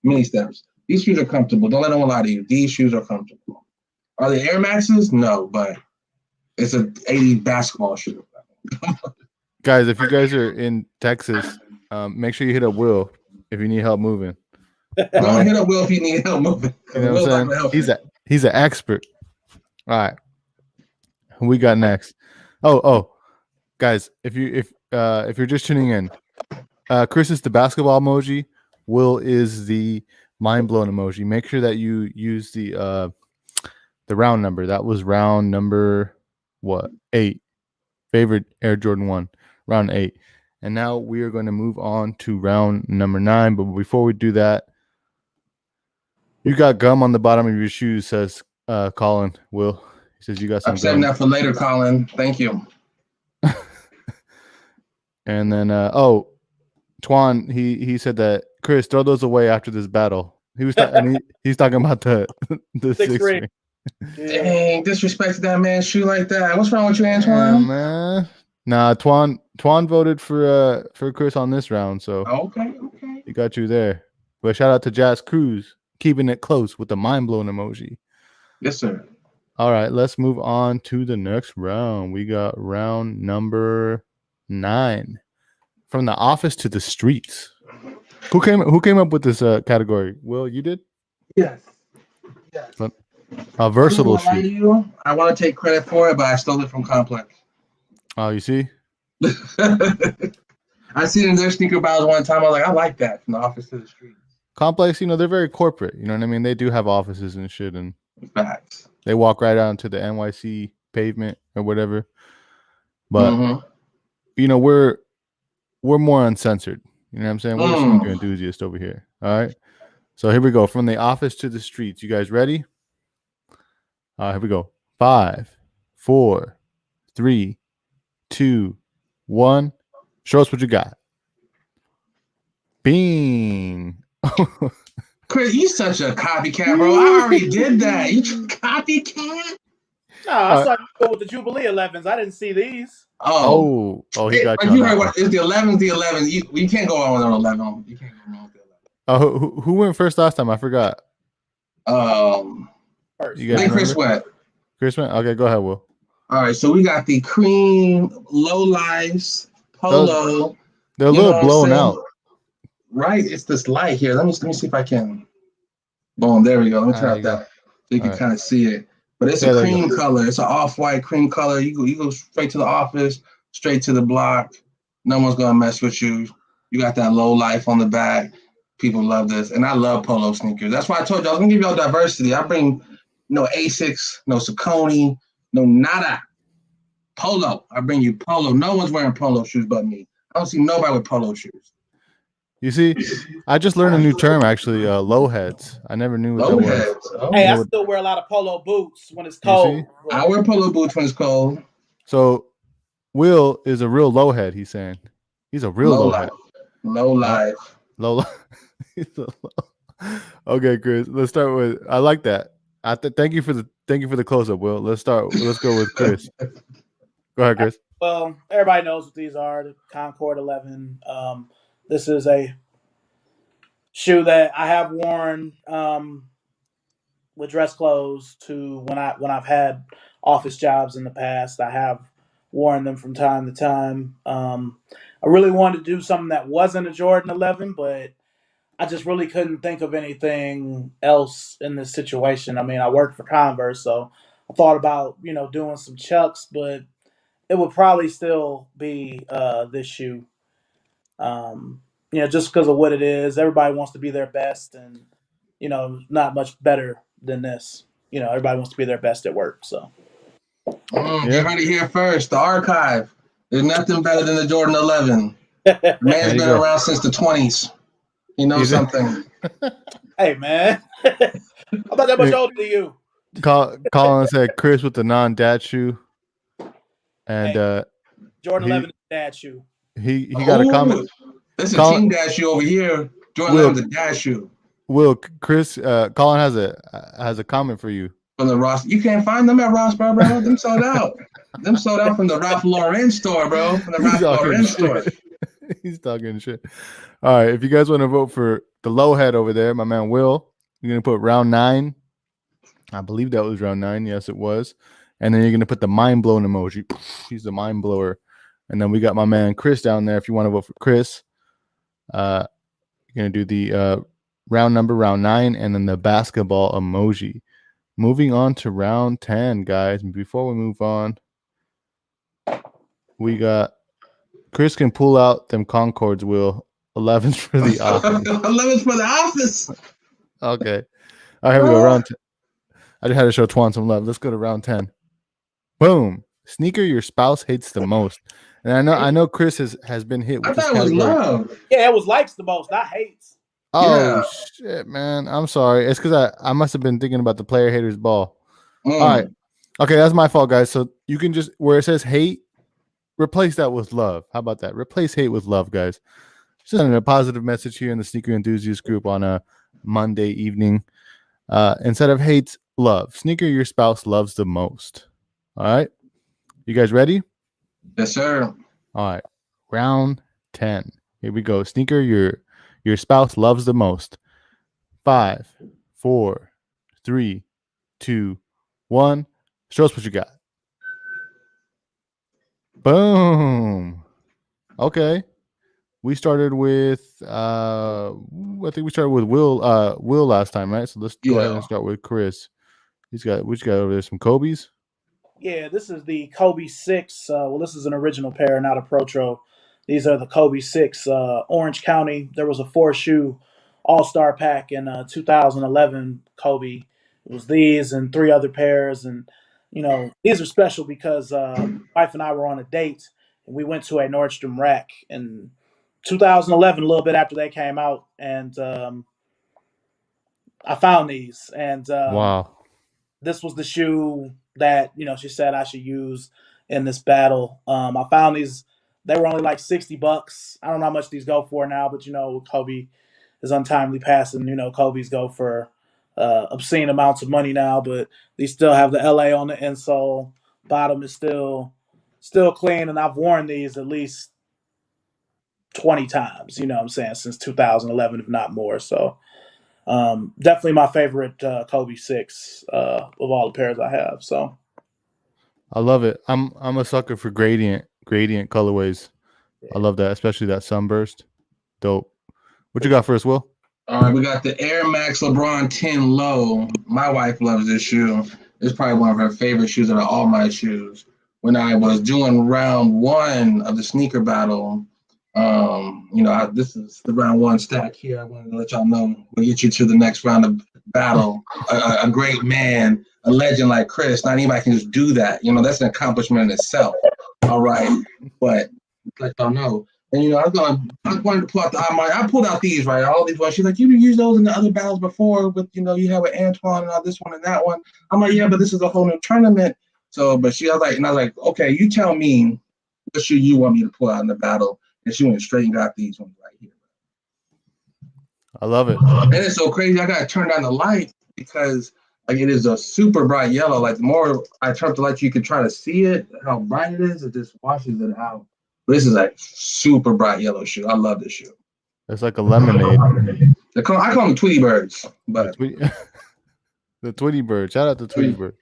many steps. These shoes are comfortable. Don't let anyone lie to you. These shoes are comfortable. Are they Air Maxes? No, but it's an 80s basketball shoe. Guys, if you guys are in Texas, make sure you hit up Will if you need help moving. Don't hit up Will if you need help moving. You know what I'm saying? He's an expert. All right. Who we got next? Oh, guys, if you're just tuning in, Chris is the basketball emoji. Will is the mind blown emoji. Make sure that you use the round number. That was round number 8. Favorite Air Jordan 1, round 8. And now we are going to move on to round number 9. But before we do that, you got gum on the bottom of your shoes, says Colin. Will, he says you got some I'm saving that for later, Colin. Thank you. And then Twan, he said that Chris, throw those away after this battle. He was he's talking about the 6 ring. Dang, disrespected that man's shoe like that. What's wrong with you, Antoine? Man. Nah, Twan voted for Chris on this round, so okay. He got you there. But shout out to Jazz Cruz, keeping it close with the mind blown emoji. Yes, sir. All right, let's move on to the next round. We got round number 9. From the office to the streets. Who came up with this category? Will, you did? Yes. A versatile shoe. I want to take credit for it, but I stole it from Complex. Oh, you see? I seen in their sneaker battles one time. I was like, I like that, from the office to the streets. Complex, they're very corporate. You know what I mean? They do have offices and shit, and facts. They walk right out into the NYC pavement or whatever. But we're more uncensored. You know what I'm saying? We're a sneaker enthusiast over here. All right. So here we go. From the office to the streets. You guys ready? Here we go. 5, 4, 3, 2, 1. Show us what you got. Bing. Chris, you such a copycat, bro. I already did that. You copycat? No, I saw you go with the Jubilee 11s. I didn't see these. Oh, he got you. You heard what? It's the 11s, the 11s. You can't go on with an 11. You can't go wrong with the 11. Who went first last time? I forgot. First. You guys Then Chris remember? went. Chris went? Okay, go ahead, Will. All right, so we got the cream low lives polo. They're a You know little what I'm blown saying? out. Right, it's this light here. Let me see if I can. Boom, there we go. Let me turn There up you go. that so you All can right. kind of see it. But it's Yeah, a there you cream color. It's an off-white cream color. You go straight to the office, straight to the block. No one's gonna mess with you. You got that low life on the back. People love this, and I love polo sneakers. That's why I told you I was gonna give y'all diversity. I bring no Asics, no Saucony, no nada. Polo. I bring you polo. No one's wearing polo shoes but me. I don't see nobody with polo shoes. You see, I just learned a new term actually. Low heads. I never knew what that Low was. heads. Hey, You know I Oh. what? still wear a lot of polo boots when it's You see? cold. I wear polo boots when it's cold. So Will is a real low head. He's saying he's a real Low low life. head. Low life. Low. He's a low. Okay, Chris. Let's start with. I like that. Thank you for the close up, Will. Let's start. Let's go with Chris. Go ahead, Chris. Well, everybody knows what these are. The Concord 11. This is a shoe that I have worn with dress clothes to when I've had office jobs in the past. I have worn them from time to time. I really wanted to do something that wasn't a Jordan 11, but I just really couldn't think of anything else in this situation. I mean, I worked for Converse, so I thought about doing some Chucks, but it would probably still be this shoe. Just because of what it is. Everybody wants to be their best, and not much better than this. Everybody wants to be their best at work. So You Yeah, heard it here first. The archive. There's nothing better than the Jordan 11. Man's there you been go. around since the 20s. You know He's something. hey man, I'm not that much older than you. Colin said Chris with the non-dad shoe, and Hey, Jordan he 11 is a dad shoe. he got a comment. Ooh, this is a Colin team dash shoe over here. Jordan Will 11's a dash shoe Chris Colin has a comment for you. from the Ross. You can't find them at Ross, bro. Them sold out. Them sold out from the Ralph Lauren store, bro. From the He's Ralph talking Lauren store. shit. He's talking shit. All right, if you guys want to vote for the low head over there, my man Will, you're gonna put round 9. I believe that was round 9. Yes, it was. And then you're gonna put the mind blowing emoji. He's the mind blower. And then we got my man Chris down there. If you want to vote for Chris, you're gonna do the round 9, and then the basketball emoji. Moving on to round 10, guys. Before we move on, we got Chris can pull out them Concords, Will. 11's for the office. 11's for the office. Okay. All right, here we go. Round 10. I just had to show Twan some love. Let's go to round 10. Boom. Sneaker your spouse hates the most. And I know Chris has been hit I with this thought it was category. love. Yeah, it was likes the most, not hates. Oh Yeah. shit, man. I'm sorry. It's because I must have been thinking about the player haters ball. All right. Okay, that's my fault, guys. So you can just where it says hate, replace that with love. How about that? Replace hate with love, guys. Sending a positive message here in the sneaker enthusiast group on a Monday evening. Instead of hate, love. Sneaker your spouse loves the most. All right. You guys ready? Yes, sir. All right. Round 10. Here we go. Sneaker your spouse loves the most. 5, 4, 3, 2, 1. Show us what you got. Boom. Okay. We started with I think we started with Will last time, right? So let's go ahead and start with Chris. What you got over there? Some Kobe's? Yeah, this is the Kobe 6. Well, this is an original pair, not a Protro. These are the Kobe 6. Orange County. There was a 4-shoe All-Star pack in 2011 Kobe. It was these and 3 other pairs. And, these are special because my wife and I were on a date, and we went to a Nordstrom Rack in 2011, a little bit after they came out. And I found these. And Wow. this was the shoe that she said I should use in this battle. I found these; they were only like $60. I don't know how much these go for now, but Kobe is untimely passing. Kobe's go for obscene amounts of money now, but these still have the LA on the insole. Bottom is still clean, and I've worn these at least 20 times. You know what I'm saying, since 2011, if not more. So Definitely my favorite Kobe 6 of all the pairs I have. So I love it. I'm a sucker for gradient colorways. I love that, especially that sunburst. Dope. What you got for us, Will? All right, we got the Air Max LeBron 10 Low. My wife loves this shoe. It's probably one of her favorite shoes out of all my shoes. When I was doing round one of the sneaker battle, this is the round one stack here. I wanted to let y'all know we'll get you to the next round of battle. A great man, a legend like Chris. Not anybody can just do that. That's an accomplishment in itself. All right, but let y'all know. And I wanted to pull out I pulled out these, right? All these ones. She's like, you used those in the other battles before with, you have with Antoine and all this one and that one. I'm like, yeah, but this is a whole new tournament. So, but I was like, okay, you tell me what shoe you want me to pull out in the battle. And she went straight and got these ones right here. I love it. And it's so crazy. I got to turn down the light because it is a super bright yellow. Like the more I turn up the light, you can try to see it, how bright it is. It just washes it out. This is a super bright yellow shoe. I love this shoe. It's like a lemonade. I call them Tweety Birds, but the Tweety Bird. Shout out to Tweety Bird.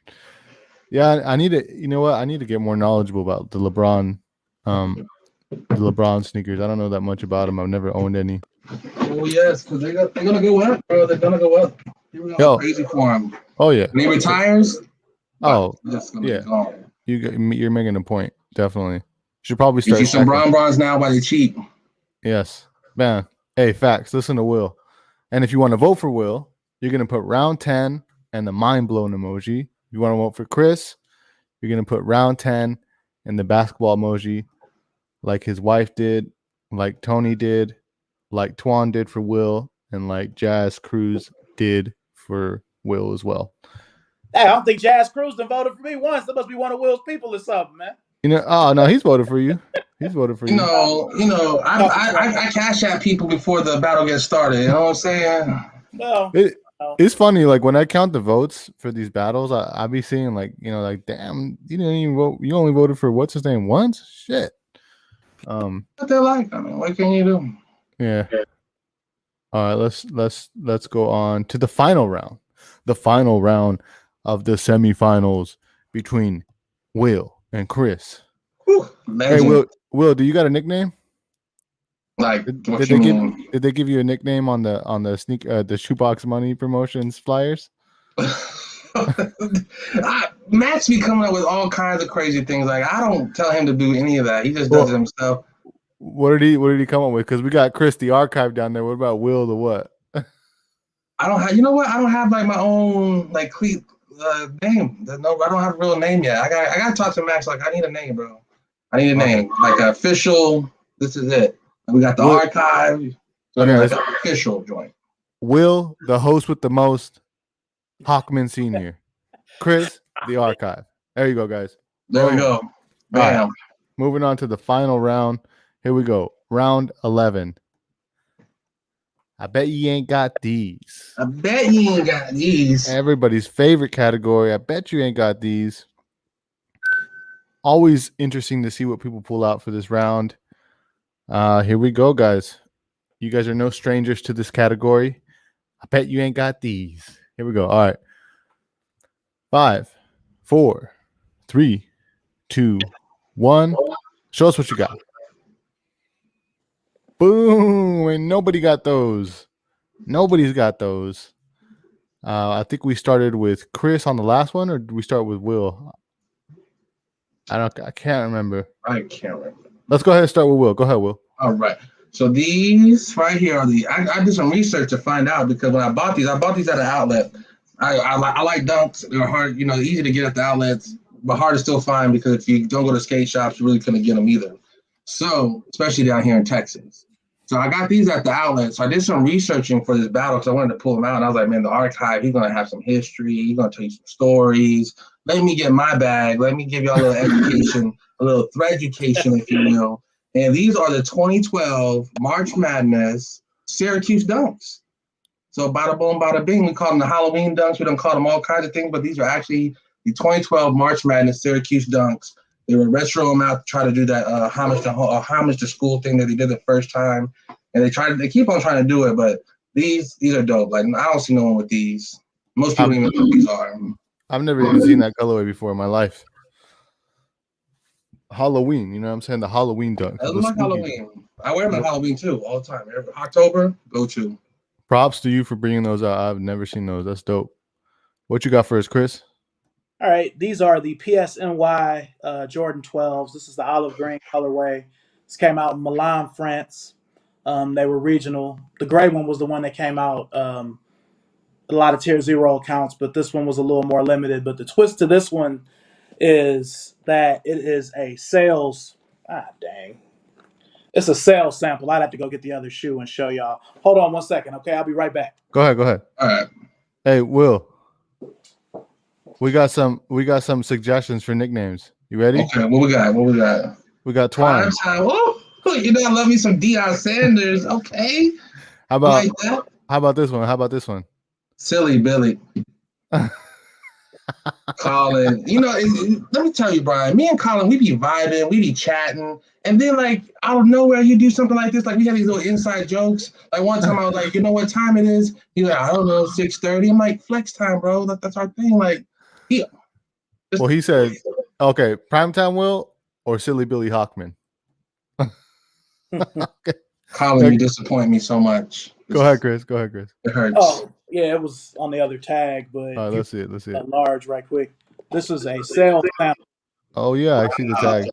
Yeah, I need to. You know what? I need to get more knowledgeable about the LeBron sneakers. I don't know that much about them. I've never owned any. Oh yes, because they're gonna go up, bro. They're gonna go up. People go crazy for him. Oh yeah. When he retires. Oh yeah. You're making a point. Definitely. Should probably start. Get you some bronze now while they're cheap. Yes, man. Hey, facts. Listen to Will. And if you want to vote for Will, you're gonna put round 10 and the mind blown emoji. If you want to vote for Chris, you're gonna put round 10 and the basketball emoji, like his wife did, like Tony did, like Twan did for Will, and like Jazz Cruz did for Will as well. Hey, I don't think Jazz Cruz done voted for me once. That must be one of Will's people or something, man. Oh no, he's voted for you. He's voted for you. I cash out people before the battle gets started. You know what I'm saying? Well, it's funny. Like when I count the votes for these battles, I be seeing damn, you didn't even vote. You only voted for what's his name once. Shit. What they're like. I mean, what can you do? Yeah. All right. Let's go on to the final round. The final round of the semifinals between Will and Chris. Hey, Will, do you got a nickname? Like, did they give you a nickname on the shoebox money promotions flyers? Matt's be coming up with all kinds of crazy things. Like I don't tell him to do any of that. He just does it himself. What did he come up with? Because we got Chris the archive down there. What about Will the what? I don't have. You know what? I don't have like my own like name. No, I don't have a real name yet. I got to talk to Max. Like I need a name, bro. I need a name, like an official. This is it. And we got the archive. So like an official joint. Will, the host with the most. Hockman Senior. Chris, the archive. There you go, guys. There we go. Bam. Right. Moving on to the final round. Here we go. Round 11. I bet you ain't got these. I bet you ain't got these. Everybody's favorite category. I bet you ain't got these. Always interesting to see what people pull out for this round. Here we go, guys. You guys are no strangers to this category. I bet you ain't got these. Here we go. All right. 5, 4, 3, 2, 1. Show us what you got. Boom. And nobody got those. Nobody's got those. I think we started with Chris on the last one, or did we start with Will? I can't remember. I can't remember. Let's go ahead and start with Will. Go ahead, Will. All right. So these right here are I did some research to find out because when I bought these at an outlet. I like dunks. They're hard, easy to get at the outlets, but hard to still find because if you don't go to skate shops, you really couldn't get them either. So, especially down here in Texas. So I got these at the outlet. So I did some researching for this battle because I wanted to pull them out. And I was like, man, the archive, he's going to have some history. He's going to tell you some stories. Let me get my bag. Let me give y'all a little education, a little threaducation, if you will. And these are the 2012 March Madness Syracuse dunks. So bada boom, bada bing. We call them the Halloween dunks. We don't call them all kinds of things, but these are actually the 2012 March Madness Syracuse dunks. They were retro them out to try to do that homage to school thing that they did the first time, and they keep on trying to do it, but These are dope. Like I don't see no one with these. Most people don't even know what these are. I've never even seen that colorway before in my life. Halloween, you know what I'm saying? The Halloween dunks. I like Halloween. I wear them at Halloween too, all the time. Every October, go to. Props to you for bringing those out. I've never seen those. That's dope. What you got for us, Chris? All right, these are the PSNY Jordan 12s. This is the olive green colorway. This came out in Milan, France. They were regional. The gray one was the one that came out a lot of tier 0 accounts, but this one was a little more limited. But the twist to this one is that it is a sales. Dang. It's a sales sample. I'd have to go get the other shoe and show y'all. Hold on 1 second, okay? I'll be right back. Go ahead. All right. Hey, Will. We got some suggestions for nicknames. You ready? Okay, what we got? We got Twine. Oh, you know I love me some Deion Sanders. Okay. How about like that? How about this one? Silly Billy. Colin, you know, let me tell you, Brian, me and Colin, we be vibing, we be chatting, and then like out of nowhere, you do something like this. Like we had these little inside jokes. Like one time I was like, you know what time it is? He's like, I don't know, 6:30. I'm like, flex time, bro. That's our thing. Like, he said, okay, primetime Will or Silly Billy Hockman. Okay. Colin, you disappoint me so much. Go ahead, Chris. It hurts. Oh, yeah, it was on the other tag, but all right, let's see it. Large right quick. This is a sales sample. Oh yeah, I see the tag.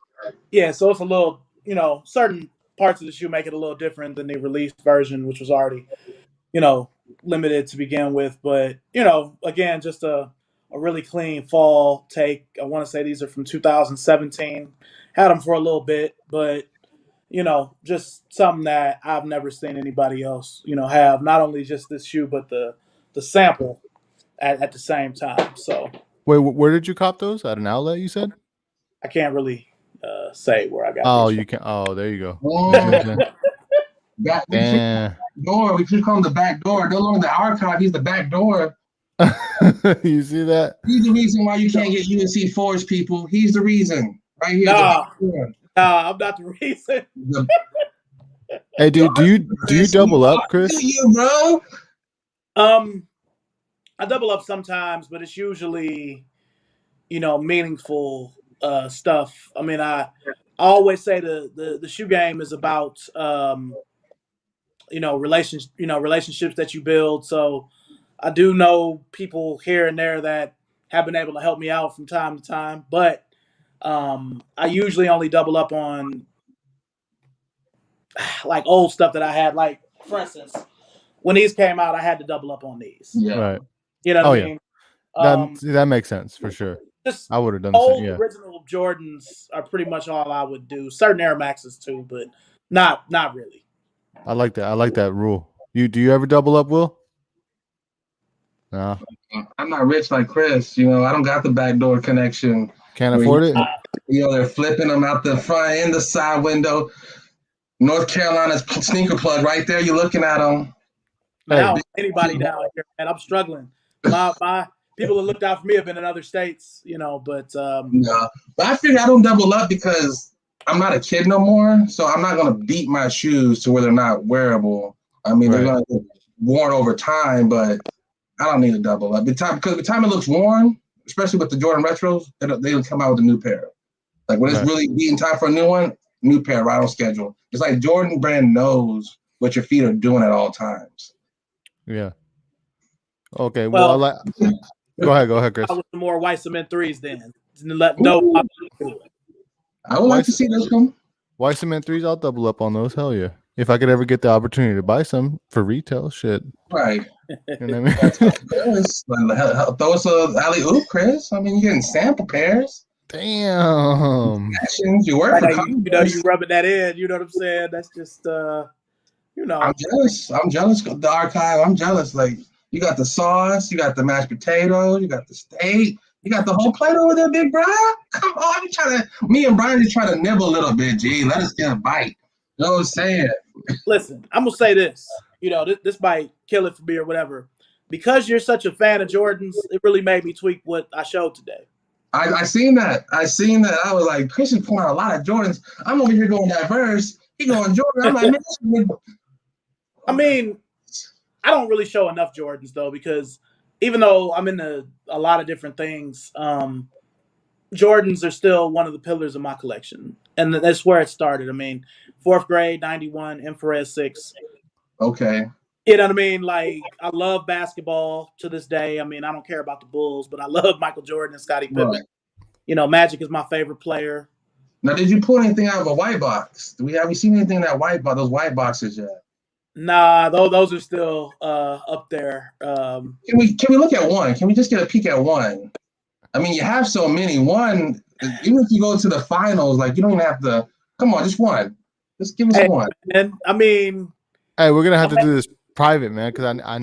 Yeah, so it's a little, you know, certain parts of the shoe make it a little different than the released version, which was already, you know, limited to begin with. But, you know, again, just a really clean fall take. I want to say these are from 2017. Had them for a little bit, but, you know, just something that I've never seen anybody else, you know, have. Not only just this shoe, but the sample at the same time. So wait, where did you cop those? At an outlet, you said? I can't really say where I got. Oh, these you can. Oh, there you go. We should call him the back door. No longer the archive. He's the back door. You see that? He's the reason why you can't get UNC fours, people. He's the reason. Right here. Nah, I'm not the reason. Hey, dude, do you double up, Chris? You, bro. I double up sometimes, but it's usually, you know, meaningful stuff. I mean, I always say the shoe game is about relationships that you build. So I do know people here and there that have been able to help me out from time to time, but I usually only double up on like old stuff that I had. Like, for instance, when these came out, I had to double up on these. Yeah. Right. You know what I mean? That makes sense for sure. I would have done old the same. Yeah. Original Jordans are pretty much all I would do. Certain Air Maxes too, but not really. I like that. I like that rule. Do you ever double up, Will? No. I'm not rich like Chris. You know, I don't got the backdoor connection. Can't afford it. You know, they're flipping them out the front and the side window. North Carolina's sneaker plug right there. You're looking at them. Now, anybody down here, and I'm struggling. My people that looked out for me have been in other states, you know, but no. But I figure I don't double up because I'm not a kid no more, so I'm not gonna beat my shoes to where they're not wearable. I mean, they're gonna get worn over time, but I don't need to double up. Because by the time it looks worn, especially with the Jordan retros, they'll come out with a new pair. Like when it's really beating time for a new pair right on schedule. It's like Jordan brand knows what your feet are doing at all times. Yeah. Okay. Well, go ahead, Chris. I was some more white cement threes then. I would like to see those come. White cement threes, I'll double up on those. Hell yeah. If I could ever get the opportunity to buy some for retail, shit. Right. You know what I mean? Throw us a alley-oop, Chris. I mean, you're getting sample pairs. Damn. You work for you rubbing that in. You know what I'm saying? That's just, you know. I'm jealous of the archive. I'm jealous. Like, you got the sauce, you got the mashed potatoes, you got the steak, you got the whole plate over there, big Brian. Come on, me and Brian just trying to nibble a little bit, G. Let us get a bite. You know what I'm saying? Listen, I'm going to say this. You know, this might kill it for me or whatever. Because you're such a fan of Jordans, it really made me tweak what I showed today. I seen that. I was like, Chris is pouring a lot of Jordans. I'm over here going diverse. He going Jordan. I'm like, man. I mean, I don't really show enough Jordans though, because even though I'm into a lot of different things, Jordans are still one of the pillars of my collection, and that's where it started. I mean, fourth grade, '91, Infrared 6. Okay. You know what I mean? Like, I love basketball to this day. I mean, I don't care about the Bulls, but I love Michael Jordan and Scottie Pippen. Right. You know, Magic is my favorite player. Now, did you pull anything out of a white box? Have we seen anything in that white box? Those white boxes yet? Nah, those are still up there. Can we look at one? Can we just get a peek at one? I mean, you have so many. One, even if you go to the finals, like you don't even have to. Come on, just one. Just give us one. And I mean, hey, we're gonna have to do this private, man, because I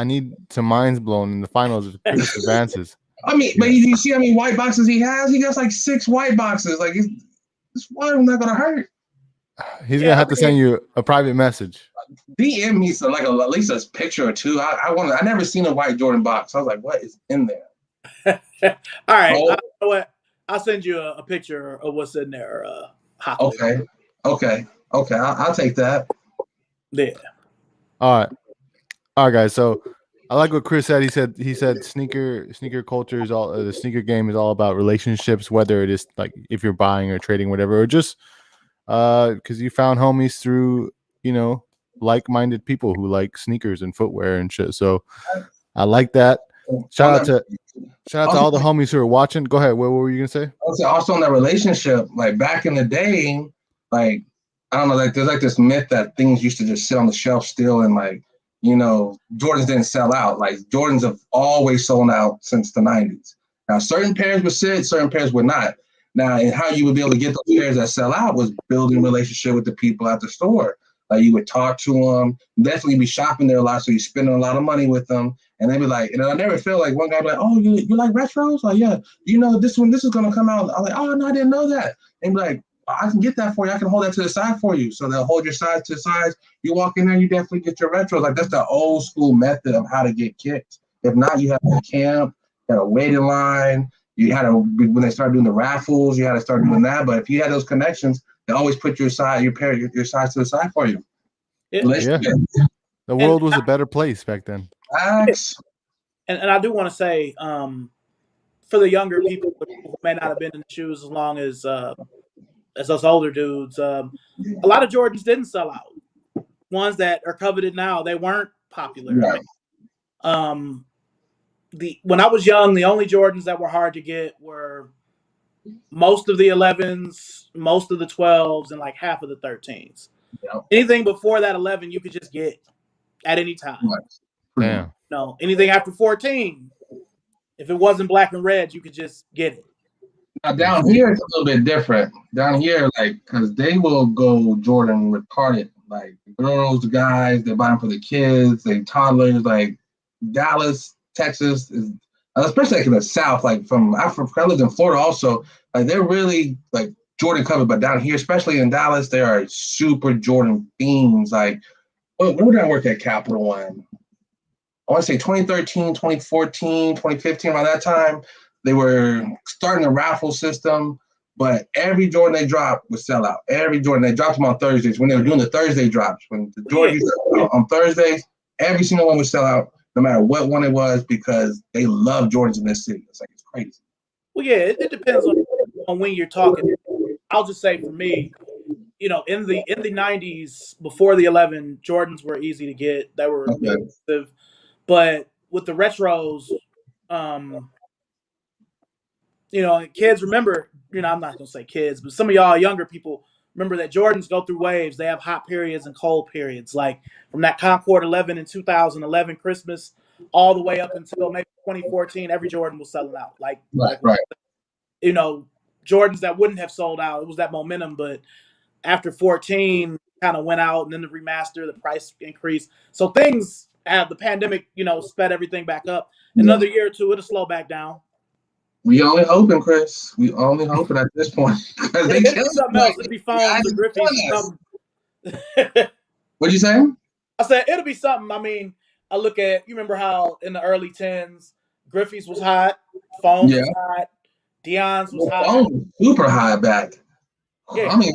need some minds blown in the finals if Chris advances. I mean, but you see how many white boxes he has? He got like 6 white boxes. Like, this one not gonna hurt. He's gonna have to send you a private message. DM me some at least a picture or two. I never seen a white Jordan box. I was like, what is in there? All right, you know what? I'll send you a picture of what's in there. Okay. I'll take that. Yeah. All right, guys. So I like what Chris said. He said sneaker culture is all the sneaker game is all about relationships, whether it is like if you're buying or trading, whatever, or just because you found homies through like-minded people who like sneakers and footwear and shit. So I like that. Shout out to all the homies who are watching. Go ahead. What were you gonna say? Also on that relationship, like back in the day, like I don't know, like there's like this myth that things used to just sit on the shelf still, and like Jordans didn't sell out. Like Jordans have always sold out since the '90s. Now certain pairs would sit, certain pairs would not. Now, and how you would be able to get those pairs that sell out was building a relationship with the people at the store. Like you would talk to them, definitely be shopping there a lot, so you're spending a lot of money with them. And they'd be like, and I never feel like one guy be like, oh, you like retros? Like, yeah, this is gonna come out. I'm like, oh no, I didn't know that. And be like, I can get that for you. I can hold that to the side for you. So they'll hold your size to the size. You walk in there, you definitely get your retros. Like that's the old school method of how to get kicks. If not, you have to camp, you had a waiting line. You had to, when they started doing the raffles, you had to start doing that. But if you had those connections, they always put your size to the side for you. Yeah. The world was a better place back then. And I do want to say, for the younger people who may not have been in the shoes as long as us older dudes, a lot of Jordans didn't sell out. Ones that are coveted now, they weren't popular. Right. When I was young, the only Jordans that were hard to get were most of the 11s, most of the 12s, and like half of the 13s. Yep. Anything before that 11, you could just get at any time. Damn. No, anything after 14, if it wasn't black and red, you could just get it. Now down here, it's a little bit different. Down here, like, because they will go Jordan retarded. Like girls, guys, they buy them for the kids, they toddlers. Like Dallas, Texas, especially like in the South, like from Africa, I lived in Florida also. Like they're really like Jordan covered, but down here, especially in Dallas, there are super Jordan themes. Like, when did I work at Capital One? I want to say 2013, 2014, 2015, around that time, they were starting a raffle system, but every Jordan they dropped would sell out. Every Jordan, they dropped them on Thursdays when they were doing the Thursday drops. When the Jordan used to come out on Thursdays, every single one would sell out, no matter what one it was, because they love Jordans in this city. It's like, it's crazy. Well, yeah, it depends on when you're talking. I'll just say for me, in the 90s, before the 11, Jordans were easy to get. They were expensive. But with the retros, kids remember, I'm not going to say kids, but some of y'all younger people remember that Jordans go through waves. They have hot periods and cold periods. Like from that Concord 11 in 2011 Christmas all the way up until maybe 2014, every Jordan was selling out. Right. Jordans that wouldn't have sold out. It was that momentum, but after 14 kind of went out, and then the remaster, the price increased. So things the pandemic, sped everything back up. Another year or two, it'll slow back down. We only hoping, Chris. We only hoping at this point. It'd be something else. It'd be phones or Griffies. What'd you say? I said it'll be something. I mean, I look at, you remember how in the early 10s, Griffies was hot, phones was hot, Dion's was hot. Phones was super high back. Yeah. I mean,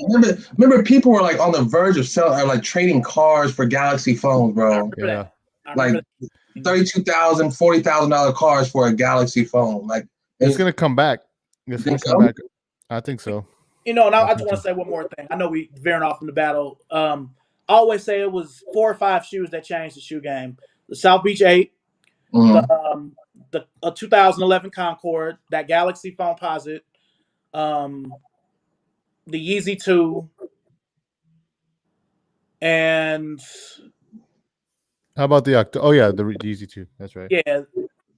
remember people were like on the verge of selling, like trading cars for Galaxy phones, bro. Yeah. I Like remember that. $32,000, $40,000 cars for a Galaxy phone. Like It's gonna come back. It's gonna come back. I think so. You know, and I just want to say one more thing. I know we veering off from the battle. I always say it was 4 or 5 shoes that changed the shoe game. The South Beach 8, the 2011 Concord, that Galaxy Phone Posit, the Yeezy 2, and How about the Octo? Oh yeah, the Yeezy 2. That's right. yeah,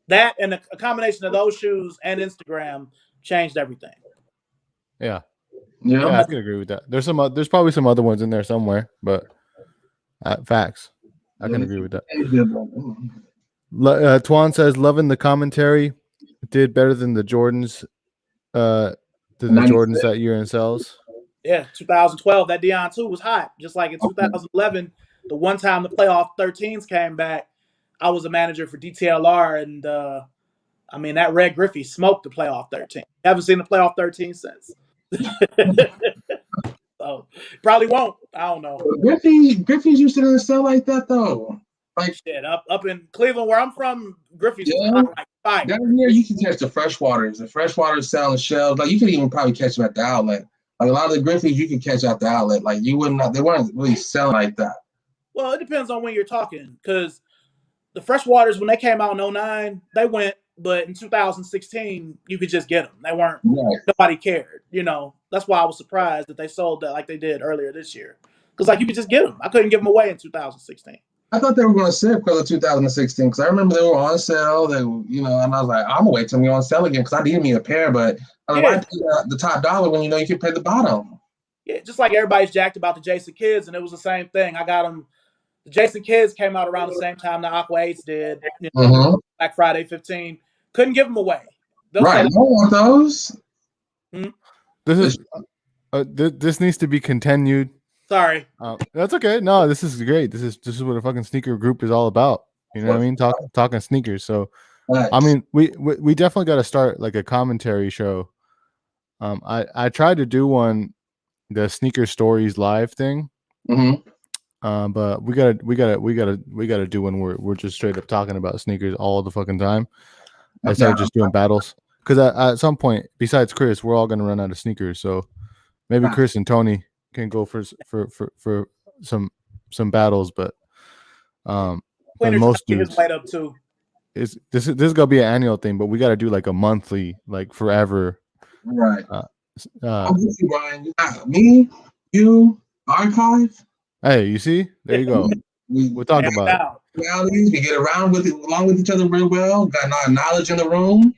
that and a combination of those shoes and Instagram changed everything. Yeah, I can agree with that. There's probably some other ones in there somewhere, but facts. I can agree with that. Twan says, loving the commentary. Did better than the Jordans. Than the Jordans that year in sales. Yeah, 2012, that Deion 2 was hot. Just like in 2011, the one time the playoff 13s came back, I was a manager for DTLR, and I mean, that Red Griffey smoked the playoff 13. Haven't seen the playoff 13 since. So probably won't. I don't know. Griffey's used to sell like that though. Like shit, up in Cleveland where I'm from, Griffey's like fire. Down here you can catch the freshwaters. The freshwaters selling shells. Like you could even probably catch them at the outlet. Like a lot of the Griffies you can catch at the outlet. Like they weren't really selling like that. Well, it depends on when you're talking, because the freshwaters, when they came out in 2009, they went, but in 2016 you could just get them. They weren't. Right. Nobody cared. You know, that's why I was surprised that they sold that like they did earlier this year. Because like you could just get them. I couldn't give them away in 2016. I thought they were going to sit because of 2016, because I remember they were on sale. They, and I was like, I'm gonna wait till we're on sale again because I needed me a pair. But I was like, why pay the top dollar when you know you can pay the bottom? Yeah, just like everybody's jacked about the Jason Kids, and it was the same thing. I got them. The Jason Kids came out around the same time the Aqua 8s did. Black Friday 15. Couldn't give them away. Right, I don't want those. This needs to be continued. Sorry. That's okay. No, this is great. This is what a fucking sneaker group is all about. You know what I mean? Talking sneakers. So, I mean, we definitely got to start like a commentary show. I tried to do the Sneaker Stories live thing. But we gotta do one where we're just straight up talking about sneakers all the fucking time instead of just doing battles. Because at some point, besides Chris, we're all gonna run out of sneakers. So maybe Chris and Tony can go for some battles, but most dudes light up too. This is gonna be an annual thing, but we got to do like a monthly, like forever. Right. I'm with you, Ryan. You got me, you, archive. Hey, you see? There you go. We'll talk about it. We get along with each other real well. Got knowledge in the room.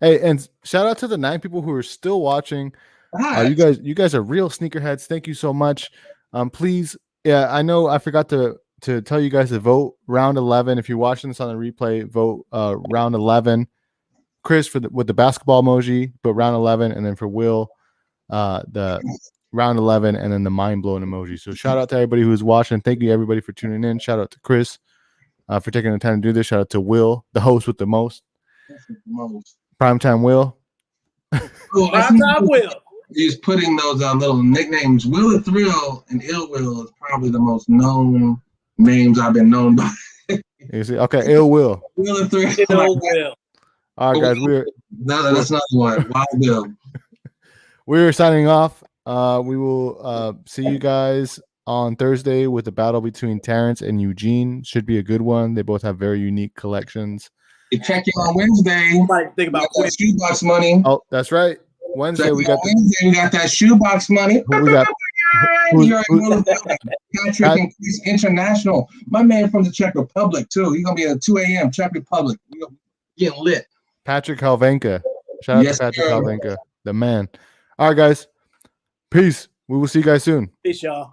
Hey, and shout out to the 9 people who are still watching. You guys are real sneakerheads. Thank you so much. Please, I know I forgot to tell you guys to vote round 11. If you're watching this on the replay, vote round 11. Chris with the basketball emoji, but round 11, and then for Will, the round 11, and then the mind blowing emoji. So shout out to everybody who's watching. Thank you everybody for tuning in. Shout out to Chris for taking the time to do this. Shout out to Will, the host with the most. Primetime Will. Primetime Will. He's putting those little nicknames. Will the Thrill and Ill Will is probably the most known names I've been known by. You see? Okay, Ill Will. Will the Thrill. Ill Will. All right, guys. That's not one. Wild Will. We're signing off. We will see you guys on Thursday with the battle between Terrence and Eugene. Should be a good one. They both have very unique collections. Check in on Wednesday. Think about that shoebox money. Oh, that's right. Wednesday we got that shoebox money. We got Patrick and Chris International. My man from the Czech Republic too. He's gonna be at 2 a.m. Czech Republic. We're getting lit. Patrick Halvenka. Shout out to Patrick Halvenka, the man. All right, guys. Peace. We will see you guys soon. Peace, y'all.